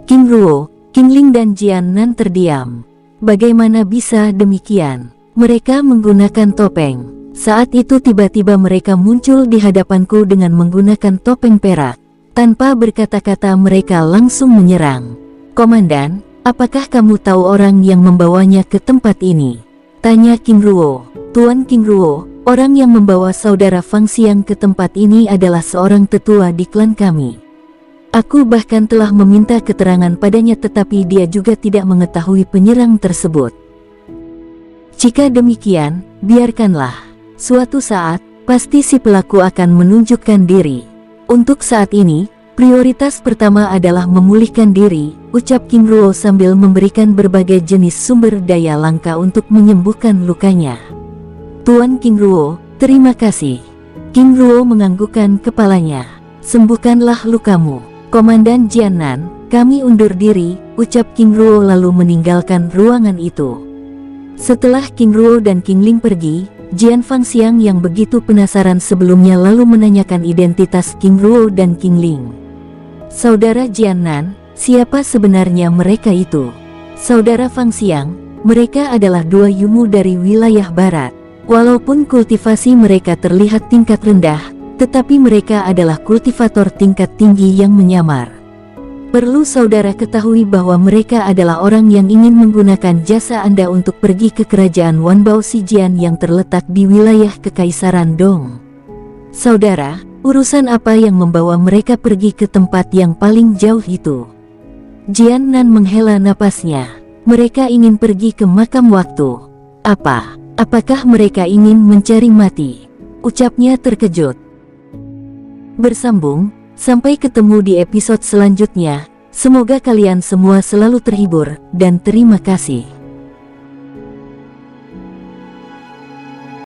King Ruo, King Ling dan Jian Nan terdiam. Bagaimana bisa demikian? Mereka menggunakan topeng. Saat itu tiba-tiba mereka muncul di hadapanku dengan menggunakan topeng perak. Tanpa berkata-kata mereka langsung menyerang. Komandan, apakah kamu tahu orang yang membawanya ke tempat ini? Tanya King Ruo. Tuan King Ruo, orang yang membawa saudara Fang Xiang ke tempat ini adalah seorang tetua di klan kami. Aku bahkan telah meminta keterangan padanya tetapi dia juga tidak mengetahui penyerang tersebut. Jika demikian, biarkanlah. Suatu saat, pasti si pelaku akan menunjukkan diri. Untuk saat ini, prioritas pertama adalah memulihkan diri, ucap King Ruo sambil memberikan berbagai jenis sumber daya langka untuk menyembuhkan lukanya. Tuan King Ruo, terima kasih. King Ruo menganggukkan kepalanya. Sembuhkanlah lukamu. Komandan Jian Nan, kami undur diri, ucap King Ruo lalu meninggalkan ruangan itu. Setelah King Ruo dan King Ling pergi, Jian Fang Xiang yang begitu penasaran sebelumnya lalu menanyakan identitas King Ruo dan King Ling. Saudara Jian Nan, siapa sebenarnya mereka itu? Saudara Fang Xiang, mereka adalah 2 Yumu dari wilayah barat. Walaupun kultivasi mereka terlihat tingkat rendah, tetapi mereka adalah kultivator tingkat tinggi yang menyamar. Perlu saudara ketahui bahwa mereka adalah orang yang ingin menggunakan jasa Anda untuk pergi ke kerajaan Wanbao Sijian yang terletak di wilayah Kekaisaran Dong. Saudara, urusan apa yang membawa mereka pergi ke tempat yang paling jauh itu? Jian Nan menghela napasnya. Mereka ingin pergi ke makam waktu. Apa? Apakah mereka ingin mencari mati? Ucapnya terkejut. Bersambung, Sampai ketemu di episode selanjutnya. Semoga kalian semua selalu terhibur, dan terima kasih.